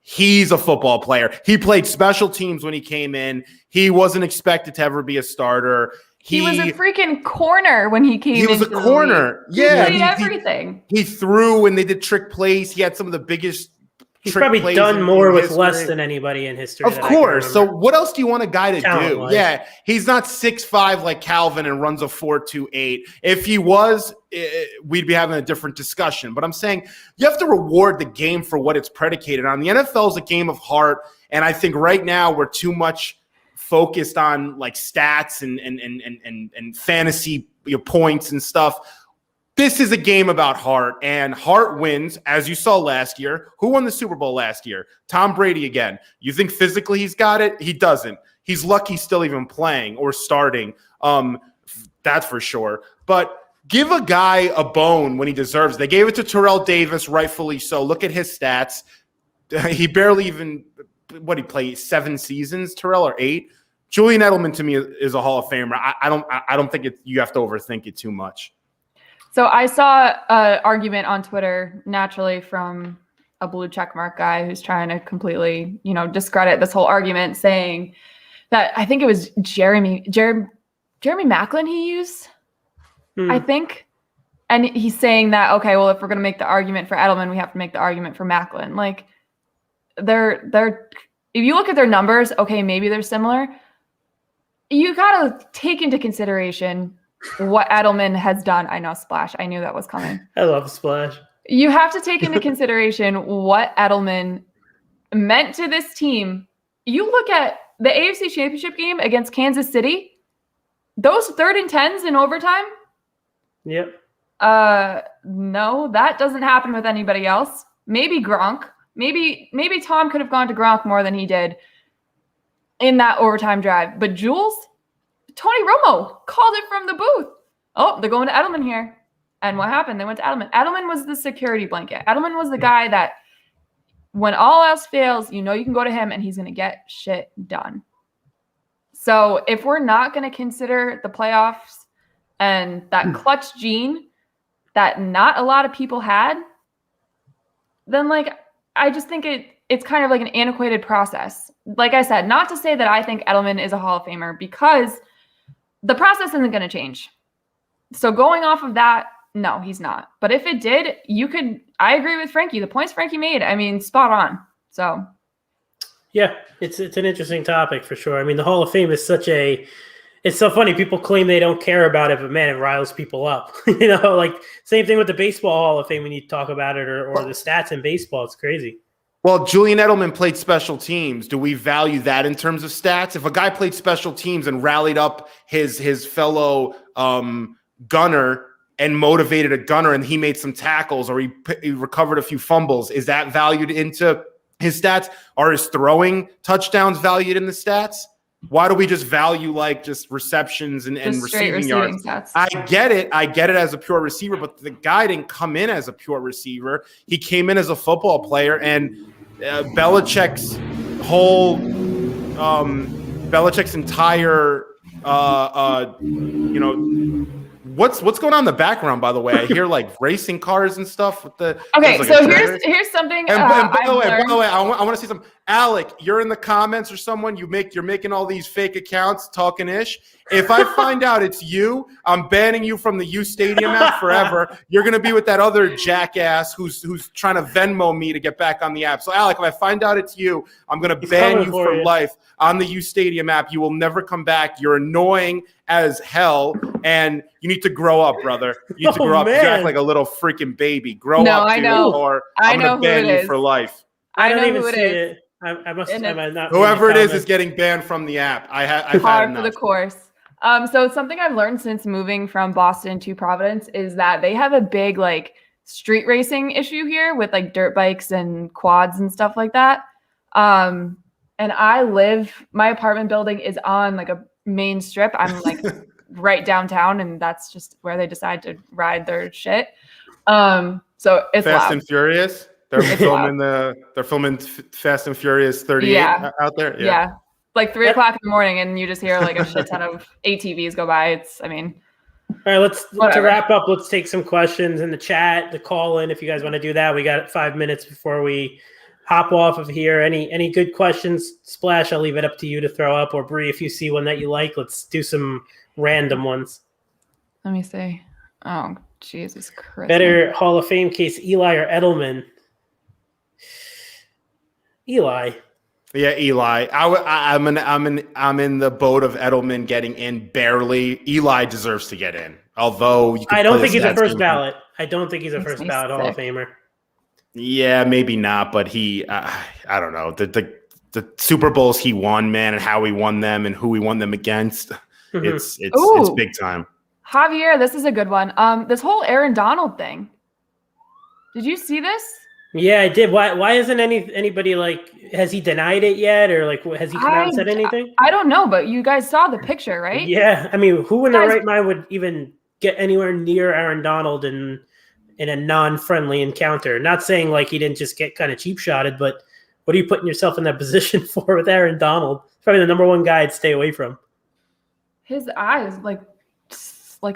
Speaker 3: He's a football player. He played special teams when he came in. He wasn't expected to ever be a starter.
Speaker 2: He was a freaking corner when he came in.
Speaker 3: He was a corner. Yeah.
Speaker 2: He played everything.
Speaker 3: He threw when they did trick plays. He had some of the biggest
Speaker 4: He's probably done more with less than anybody in history.
Speaker 3: Of course. So what else do you want a guy to do? Yeah, he's not 6'5" like Calvin and runs a 4.28. If he was, we'd be having a different discussion. But I'm saying you have to reward the game for what it's predicated on. The NFL is a game of heart, and I think right now we're too much focused on like stats and fantasy points and stuff. This is a game about heart, and heart wins, as you saw last year. Who won the Super Bowl last year? Tom Brady again. You think physically he's got it? He doesn't. He's lucky he's still even playing or starting. That's for sure. But give a guy a bone when he deserves it. They gave it to Terrell Davis, rightfully so. Look at his stats. He barely even – what, he played 7 seasons, Terrell, or 8? Julian Edelman, to me, is a Hall of Famer. I don't think you have to overthink it too much.
Speaker 2: So I saw an argument on Twitter, naturally from a blue checkmark guy who's trying to completely, discredit this whole argument, saying that I think it was Jeremy Maclin he used, I think. And he's saying that, okay, well, if we're going to make the argument for Edelman, we have to make the argument for Maclin. Like they're if you look at their numbers, okay, maybe they're similar. You got to take into consideration what Edelman has done. I know, Splash. I knew that was coming.
Speaker 4: I love Splash.
Speaker 2: You have to take into consideration what Edelman meant to this team. You look at the AFC Championship game against Kansas City, those 3rd and 10s in overtime.
Speaker 4: Yep.
Speaker 2: No, that doesn't happen with anybody else. Maybe Gronk. Maybe Tom could have gone to Gronk more than he did in that overtime drive. But Jules, Tony Romo called it from the booth. Oh, they're going to Edelman here. And what happened? They went to Edelman. Edelman was the security blanket. Edelman was the guy that when all else fails, you can go to him and he's going to get shit done. So if we're not going to consider the playoffs and that clutch gene that not a lot of people had, then I just think it's kind of like an antiquated process. Like I said, not to say that I think Edelman is a Hall of Famer, because the process isn't going to change. So going off of that, no, he's not. But if it did, I agree with Frankie. The points Frankie made, spot on. So
Speaker 4: yeah, it's an interesting topic for sure. The Hall of Fame is it's so funny. People claim they don't care about it, but man, it riles people up. Same thing with the Baseball Hall of Fame when you talk about it, or the stats in baseball. It's crazy.
Speaker 3: Well, Julian Edelman played special teams. Do we value that in terms of stats? If a guy played special teams and rallied up his fellow gunner and motivated a gunner, and he made some tackles, or he recovered a few fumbles, is that valued into his stats? Are his throwing touchdowns valued in the stats? Why do we just value just receptions and receiving yards? Stats. I get it as a pure receiver, but the guy didn't come in as a pure receiver. He came in as a football player, and Belichick's entire What's going on in the background, by the way? I hear like racing cars and stuff with the.
Speaker 2: Okay,
Speaker 3: like
Speaker 2: so here's something.
Speaker 3: And by the way, I want to see some. Alec, you're in the comments or someone. You're making all these fake accounts talking ish. If I find out it's you, I'm banning you from the uSTADIUM app forever. You're gonna be with that other jackass who's trying to Venmo me to get back on the app. So Alec, if I find out it's you, I'm gonna ban you for life on the uSTADIUM app. You will never come back. You're annoying as hell, and you need to grow up, brother. You need to grow up. You act like a little freaking baby. Grow up, dude, or I'm gonna ban you for life.
Speaker 4: I know who it is. I must have not.
Speaker 3: Whoever it is getting banned from the app. I've had enough.
Speaker 2: For the course. So something I've learned since moving from Boston to Providence is that they have a big like street racing issue here with like dirt bikes and quads and stuff like that. And my apartment building is on like a main strip. I'm like right downtown, and that's just where they decide to ride their shit. So it's
Speaker 3: Fast
Speaker 2: loud.
Speaker 3: and Furious. They're filming Fast and Furious 38 out there.
Speaker 2: Yeah. Like 3 o'clock in the morning, and you just hear like a shit ton of ATVs go by. All
Speaker 4: right, to wrap up, let's take some questions in the chat, the call in, if you guys want to do that. We got 5 minutes before we hop off of here. Any good questions? Splash, I'll leave it up to you to throw up, or Bree, if you see one that you like, let's do some random ones.
Speaker 2: Let me see. Oh, Jesus Christ.
Speaker 4: Better Hall of Fame case, Eli or Edelman? Eli.
Speaker 3: Yeah, Eli. I'm in the boat of Edelman getting in barely. Eli deserves to get in, although
Speaker 4: I don't think he's a first ballot. I don't think he's a first ballot Hall of Famer.
Speaker 3: Yeah, maybe not, but he. I don't know the Super Bowls he won, man, and how he won them and who he won them against.
Speaker 4: Mm-hmm.
Speaker 3: It's big time.
Speaker 2: Javier, this is a good one. This whole Aaron Donald thing. Did you see this?
Speaker 4: Yeah, I did. Why isn't anybody like? Has he denied it yet, or like has he come out and said anything?
Speaker 2: I don't know, but you guys saw the picture, right?
Speaker 4: Yeah, I mean, who in their right mind would even get anywhere near Aaron Donald in a non-friendly encounter? Not saying like he didn't just get kind of cheap shotted, but what are you putting yourself in that position for with Aaron Donald? Probably the number one guy I'd stay away from.
Speaker 2: His eyes like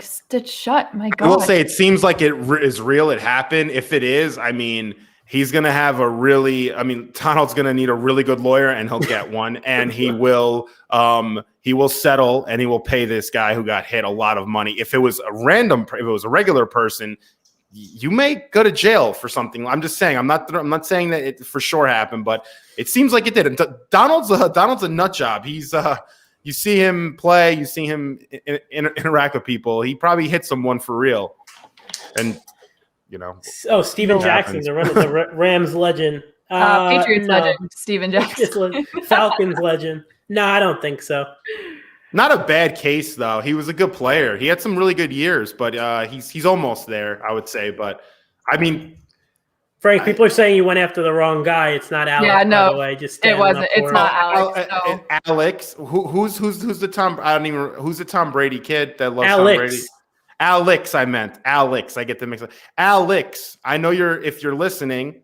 Speaker 2: stitched shut. My God.
Speaker 3: I will say it seems like it is real. It happened. If it is, I mean. He's going to have Donald's going to need a really good lawyer, and he'll get one, and he will settle, and he will pay this guy who got hit a lot of money. If it was a regular person, you may go to jail for something. I'm just saying, I'm not saying that it for sure happened, but it seems like it did. And Donald's a nut job. He's you see him play, you see him interact with people. He probably hit someone for real. And
Speaker 4: Steven Jackson, the Rams legend.
Speaker 2: Patriots legend, Steven Jackson.
Speaker 4: Falcons legend. No, I don't think so.
Speaker 3: Not a bad case, though. He was a good player. He had some really good years, but he's almost there, I would say. But, I mean...
Speaker 4: Frank, people are saying you went after the wrong guy. It's not Alex, by the way.
Speaker 2: It wasn't. It's not Alex. No.
Speaker 3: Alex. Who's the Tom... I don't even... Who's the Tom Brady kid that loves Tom Brady? Alex, I meant. Alex, I get them mixed up. Alex, I know if you're listening,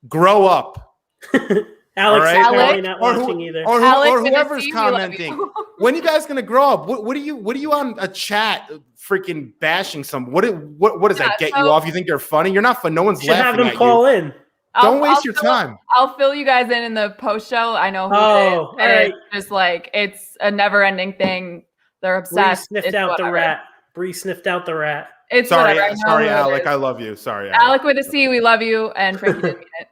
Speaker 3: grow up.
Speaker 4: Alex,
Speaker 3: right?
Speaker 4: Alex not watching either.
Speaker 3: Or whoever's commenting. When are you guys gonna grow up? What are you on a chat freaking bashing some? What does that get you off? You think you're funny? You're not fun. No one's laughing at you.
Speaker 4: Have them call in.
Speaker 3: Don't waste your time.
Speaker 2: I'll fill you guys in the post show. I know who it is.
Speaker 4: All right.
Speaker 2: Just like it's a never-ending thing. They're obsessed.
Speaker 4: Bree sniffed out the rat. Bree sniffed out the rat.
Speaker 2: It's
Speaker 3: sorry,
Speaker 2: whatever.
Speaker 3: Alec. I love you. Sorry,
Speaker 2: Alec with a C. We love you, and Frankie didn't mean it.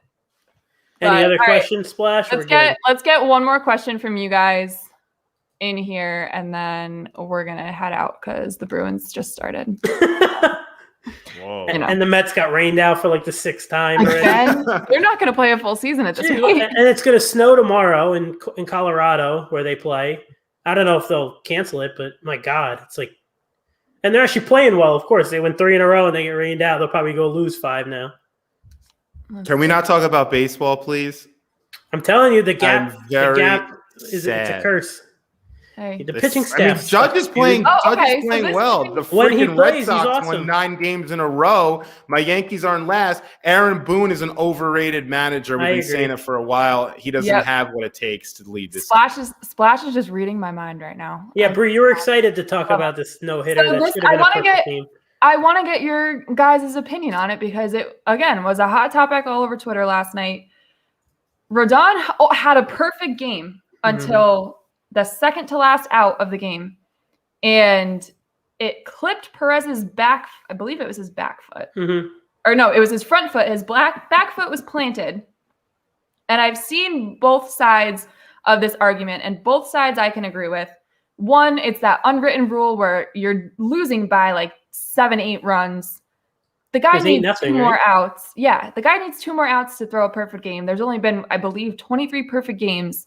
Speaker 4: Any other questions, Splash?
Speaker 2: Let's get one more question from you guys in here, and then we're gonna head out because the Bruins just started.
Speaker 3: Whoa.
Speaker 4: And the Mets got rained out for like the 6th time already.
Speaker 2: They're not gonna play a full season at this point.
Speaker 4: And it's gonna snow tomorrow in Colorado where they play. I don't know if they'll cancel it, but my God, it's like. And they're actually playing well, of course. They win 3 in a row and they get rained out. They'll probably go lose 5 now.
Speaker 3: Can we not talk about baseball, please?
Speaker 4: I'm telling you, the gap is it's a curse.
Speaker 2: Hey.
Speaker 4: The pitching staff.
Speaker 3: Judge is playing. Judge is playing well. The
Speaker 4: when he
Speaker 3: freaking
Speaker 4: plays,
Speaker 3: Red Sox
Speaker 4: he's awesome.
Speaker 3: won 9 games in a row. My Yankees are in last. Aaron Boone is an overrated manager. We've been saying it for a while. He doesn't have what it takes to lead this.
Speaker 2: Splash is just reading my mind right now.
Speaker 4: Yeah, Bree, you were excited to talk about this no-hitter.
Speaker 2: So
Speaker 4: That should have been a perfect team.
Speaker 2: I want to get your guys' opinion on it because it, again, was a hot topic all over Twitter last night. Rodon had a perfect game until the second to last out of the game. And it clipped Perez's back. I believe it was his back foot. Or no, it was his front foot. His back foot was planted. And I've seen both sides of this argument, and both sides I can agree with. One, it's that unwritten rule where you're losing by like 7-8 runs. The guy needs 2 more outs. Yeah, the guy needs 2 more outs to throw a perfect game. There's only been, I believe, 23 perfect games.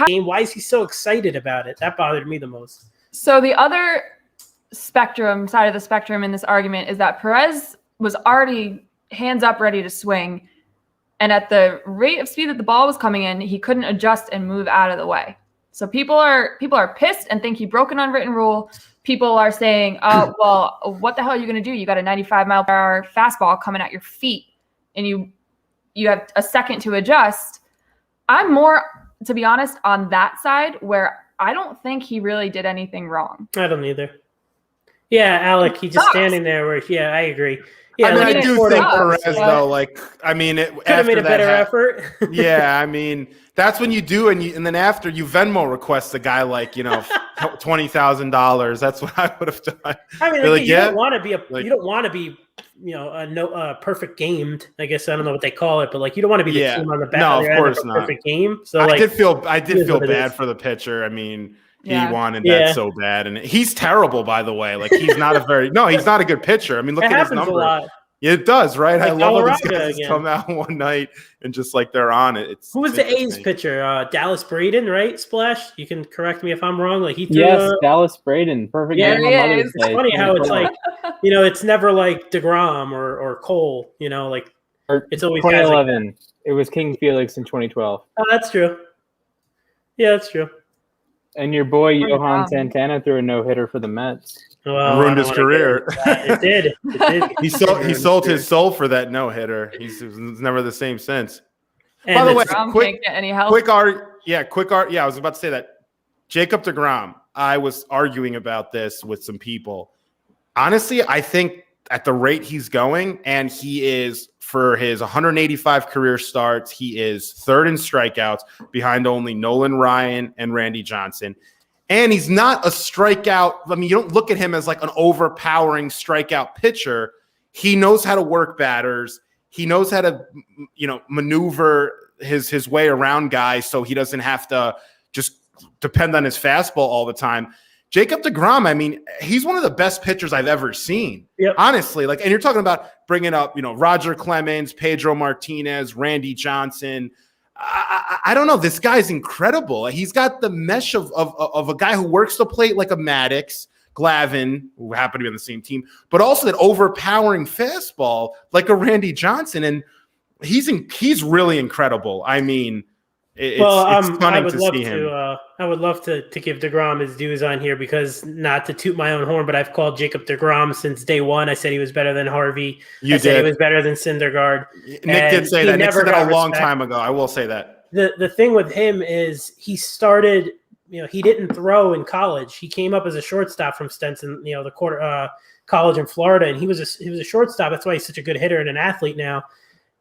Speaker 4: Why is he so excited about it? That bothered me the most.
Speaker 2: So the other side of the spectrum in this argument is that Perez was already hands up, ready to swing. And at the rate of speed that the ball was coming in, he couldn't adjust and move out of the way. So people are pissed and think he broke an unwritten rule. People are saying, oh, well, what the hell are you going to do? You got a 95-mile-per-hour fastball coming at your feet, and you have a second to adjust. I'm more, to be honest, on that side where I don't think he really did anything wrong.
Speaker 4: I don't either. Yeah, Alec, he's just standing there where, I agree. Yeah,
Speaker 3: I mean, I do think Perez, though,
Speaker 4: could have made a better effort.
Speaker 3: Yeah, I mean, that's when you do, and then after you Venmo request a guy like, $20,000. That's what I would have done.
Speaker 4: I mean, you don't want to be perfect gamed. I guess I don't know what they call it, but you don't want to be the team on the back.
Speaker 3: No, of course not.
Speaker 4: Perfect game. So
Speaker 3: I did feel bad for the pitcher. I mean. He wanted that so bad, and he's terrible, by the way. He's not he's not a good pitcher. I mean, look at his number. A lot. It does, right? I love when these guys come out one night and just they're on it.
Speaker 4: Who was the A's pitcher? Dallas Braden, right? Splash. You can correct me if I'm wrong.
Speaker 7: Dallas Braden, perfect.
Speaker 4: Yeah, it's funny how it's it's never like DeGrom or Cole. It's always
Speaker 7: 2011. It was King Felix in 2012.
Speaker 4: Oh, that's true. Yeah, that's true.
Speaker 7: And your boy Johan Santana threw a no-hitter for the Mets.
Speaker 4: Well,
Speaker 3: ruined his career.
Speaker 4: It did.
Speaker 3: He sold his soul for that no-hitter. He's never the same since.
Speaker 4: And
Speaker 3: by the way,
Speaker 2: can't get any help.
Speaker 3: Yeah, I was about to say that. Jacob deGrom, I was arguing about this with some people. Honestly, I think at the rate he's going, and he is, for his 185 career starts, he is 3rd in strikeouts behind only Nolan Ryan and Randy Johnson. And he's not a strikeout. I mean, you don't look at him as an overpowering strikeout pitcher. He knows how to work batters. He knows how to, maneuver his way around guys so he doesn't have to just depend on his fastball all the time. Jacob deGrom, I mean, he's one of the best pitchers I've ever seen.
Speaker 4: Yep.
Speaker 3: Honestly, and you're talking about bringing up, Roger Clemens, Pedro Martinez, Randy Johnson. I don't know. This guy's incredible. He's got the mesh of a guy who works the plate like a Maddox, Glavine, who happened to be on the same team, but also that overpowering fastball like a Randy Johnson. And he's really incredible. I mean, it's stunning to see him.
Speaker 4: I would love to give deGrom his dues on here because, not to toot my own horn, but I've called Jacob deGrom since day one. I said he was better than Harvey. I said he was better than Syndergaard.
Speaker 3: Nick did say that. Nick said that a long time ago. I will say that.
Speaker 4: The thing with him is he started, he didn't throw in college. He came up as a shortstop from Stetson, the college in Florida, and he was a shortstop. That's why he's such a good hitter and an athlete now.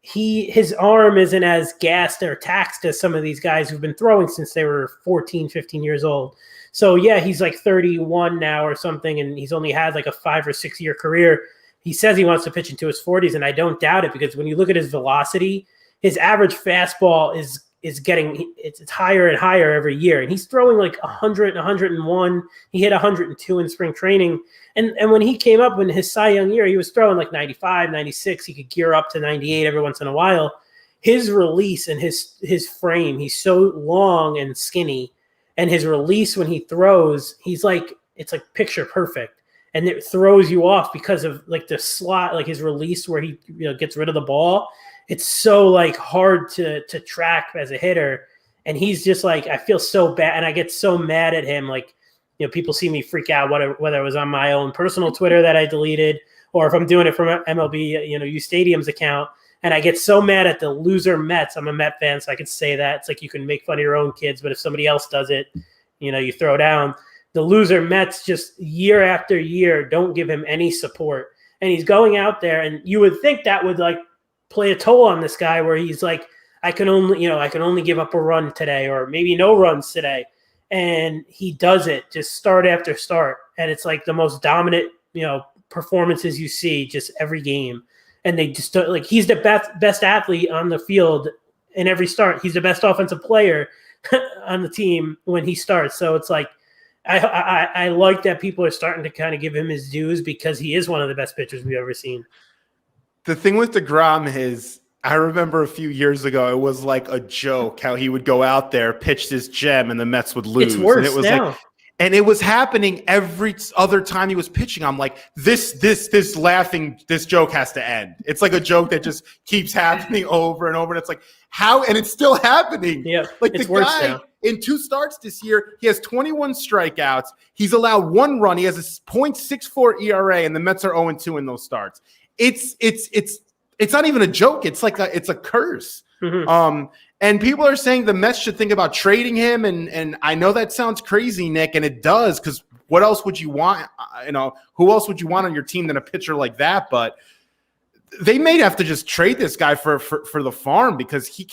Speaker 4: His arm isn't as gassed or taxed as some of these guys who've been throwing since they were 14, 15 years old. So yeah, he's 31 now or something, and he's only had a 5 or 6 year career. He says he wants to pitch into his 40s, and I don't doubt it because when you look at his velocity, his average fastball is getting it's higher and higher every year, and he's throwing 100, 101. He hit 102 in spring training. And when he came up in his Cy Young year, he was throwing 95, 96. He could gear up to 98 every once in a while. His release and his frame, he's so long and skinny. And his release when he throws, it's picture perfect. And it throws you off because of the slot, his release where he gets rid of the ball. It's so hard to track as a hitter. And he's just like, I feel so bad. And I get so mad at him. Like, people see me freak out, whether it was on my own personal Twitter that I deleted, or if I'm doing it from MLB, uSTADIUM's account. And I get so mad at the loser Mets. I'm a Met fan, so I could say that. It's like you can make fun of your own kids, but if somebody else does it, you throw down. The loser Mets just year after year don't give him any support. And he's going out there, and you would think that would like play a toll on this guy where he's like, I can only give up a run today, or maybe no runs today. And he does it just start after start. And it's like the most dominant, performances you see just every game. And they just don't, like, he's the best athlete on the field in every start. He's the best offensive player on the team when he starts. So it's like, I like that people are starting to kind of give him his dues because he is one of the best pitchers we've ever seen.
Speaker 3: The thing with DeGrom is, I remember a few years ago, it was like a joke how he would go out there, pitch this gem, and the Mets would lose.
Speaker 4: It's worse
Speaker 3: and it was
Speaker 4: now.
Speaker 3: like, and it was happening every other time he was pitching. I'm like, this joke has to end. It's like a joke that just keeps happening over and over. And it's like, how? And it's still happening.
Speaker 4: Yeah,
Speaker 3: like
Speaker 4: it's
Speaker 3: the
Speaker 4: worse
Speaker 3: guy
Speaker 4: now.
Speaker 3: in 2 starts this year, he has 21 strikeouts. He's allowed 1 run. He has a .64 ERA, and the Mets are 0-2 in those starts. It's not even a joke. It's like it's a curse.
Speaker 4: Mm-hmm.
Speaker 3: And people are saying the Mets should think about trading him. And I know that sounds crazy, Nick, and it does, because what else would you want? Who else would you want on your team than a pitcher like that? But they may have to just trade this guy for the farm, because he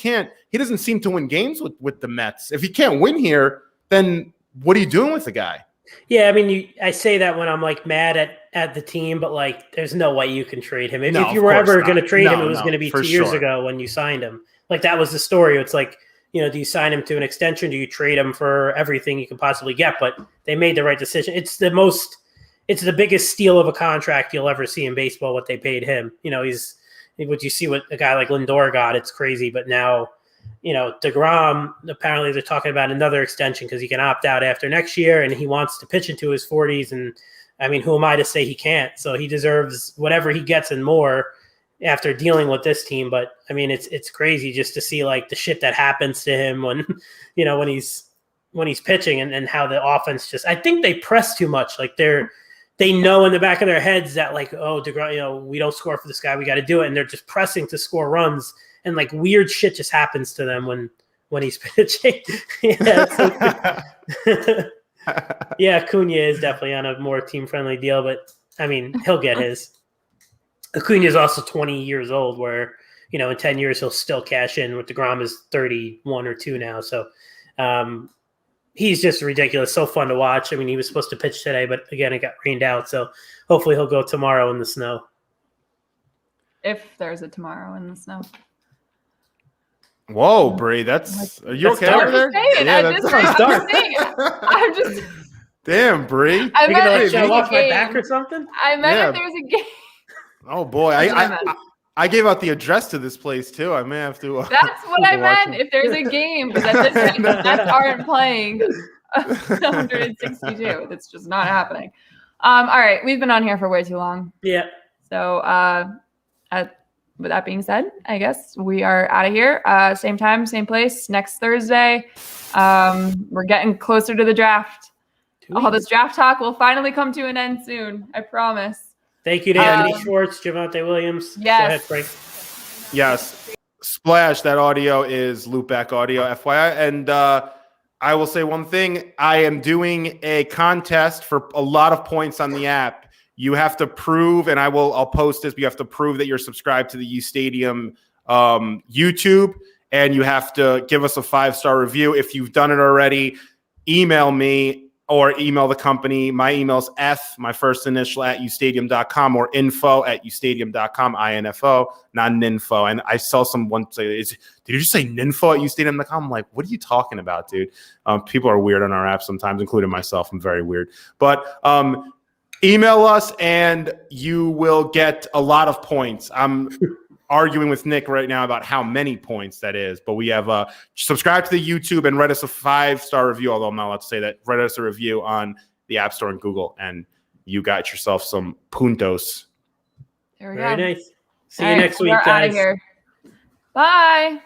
Speaker 3: doesn't seem to win games with the Mets. If he can't win here, then what are you doing with the guy?
Speaker 4: Yeah, I mean, I say that when I'm like mad at the team, but like, there's no way you can trade him. If you were ever going to trade him, it was going to be 2 years ago when you signed him. Like, that was the story. It's like, do you sign him to an extension? Do you trade him for everything you can possibly get? But they made the right decision. It's the biggest steal of a contract you'll ever see in baseball, what they paid him. What you see what a guy like Lindor got, it's crazy. But now, DeGrom, apparently they're talking about another extension because he can opt out after next year, and he wants to pitch into his 40s. And I mean, who am I to say he can't? So he deserves whatever he gets and more after dealing with this team. But I mean, it's crazy just to see like the shit that happens to him when, when he's pitching, and how the offense I think they press too much. Like they know in the back of their heads that like, oh, DeGrom, we don't score for this guy, we got to do it. And they're just pressing to score runs, and like weird shit just happens to them when he's pitching. Yeah, Acuna is definitely on a more team-friendly deal, but I mean, he'll get his. Acuna is also 20 years old, where, in 10 years he'll still cash in. With DeGrom is 31 or 2 now. So he's just ridiculous. So fun to watch. I mean, he was supposed to pitch today, but again, it got rained out. So hopefully he'll go tomorrow in the snow.
Speaker 2: If there's a tomorrow in the snow.
Speaker 3: Whoa, Bree, are you okay over there?
Speaker 2: I'm just
Speaker 3: damn, Bree.
Speaker 2: I
Speaker 4: You're
Speaker 2: meant
Speaker 4: gonna
Speaker 2: if
Speaker 4: show
Speaker 2: there's
Speaker 4: off
Speaker 2: a
Speaker 4: my
Speaker 2: game.
Speaker 4: back or something?
Speaker 2: I meant if there's a game.
Speaker 3: Oh boy, I gave out the address to this place too. I may have to.
Speaker 2: That's what I meant. If there's a game, because at this point, the Mets aren't playing 162. That's just not happening. All right, we've been on here for way too long.
Speaker 4: Yeah.
Speaker 2: So, with that being said, I guess we are out of here. Same time, same place, next Thursday. We're getting closer to the draft. All this draft talk will finally come to an end soon. I promise.
Speaker 4: Thank you to Anthony Schwartz, Javonte Williams.
Speaker 2: Yes.
Speaker 4: Go ahead, Frank.
Speaker 3: Yes. Splash, that audio is loopback audio, FYI. And I will say one thing. I am doing a contest for a lot of points on the app. You have to prove, and I'll post this, but you have to prove that you're subscribed to the uSTADIUM YouTube, and you have to give us a 5-star review. If you've done it already, email me or email the company. My email's my first initial, @uSTADIUM.com, or info@uSTADIUM.com, INFO, not ninfo. And I saw someone say, did you just say ninfo @uSTADIUM.com? I'm like, what are you talking about, dude? People are weird on our app sometimes, including myself. I'm very weird. But email us and you will get a lot of points. I'm arguing with Nick right now about how many points that is, but we have subscribe to the YouTube and write us a 5-star review, although I'm not allowed to say that. Write us a review on the App Store and Google, and you got yourself some puntos.
Speaker 2: There we go.
Speaker 4: Very nice. See you next week, guys.
Speaker 2: Out of here. Bye.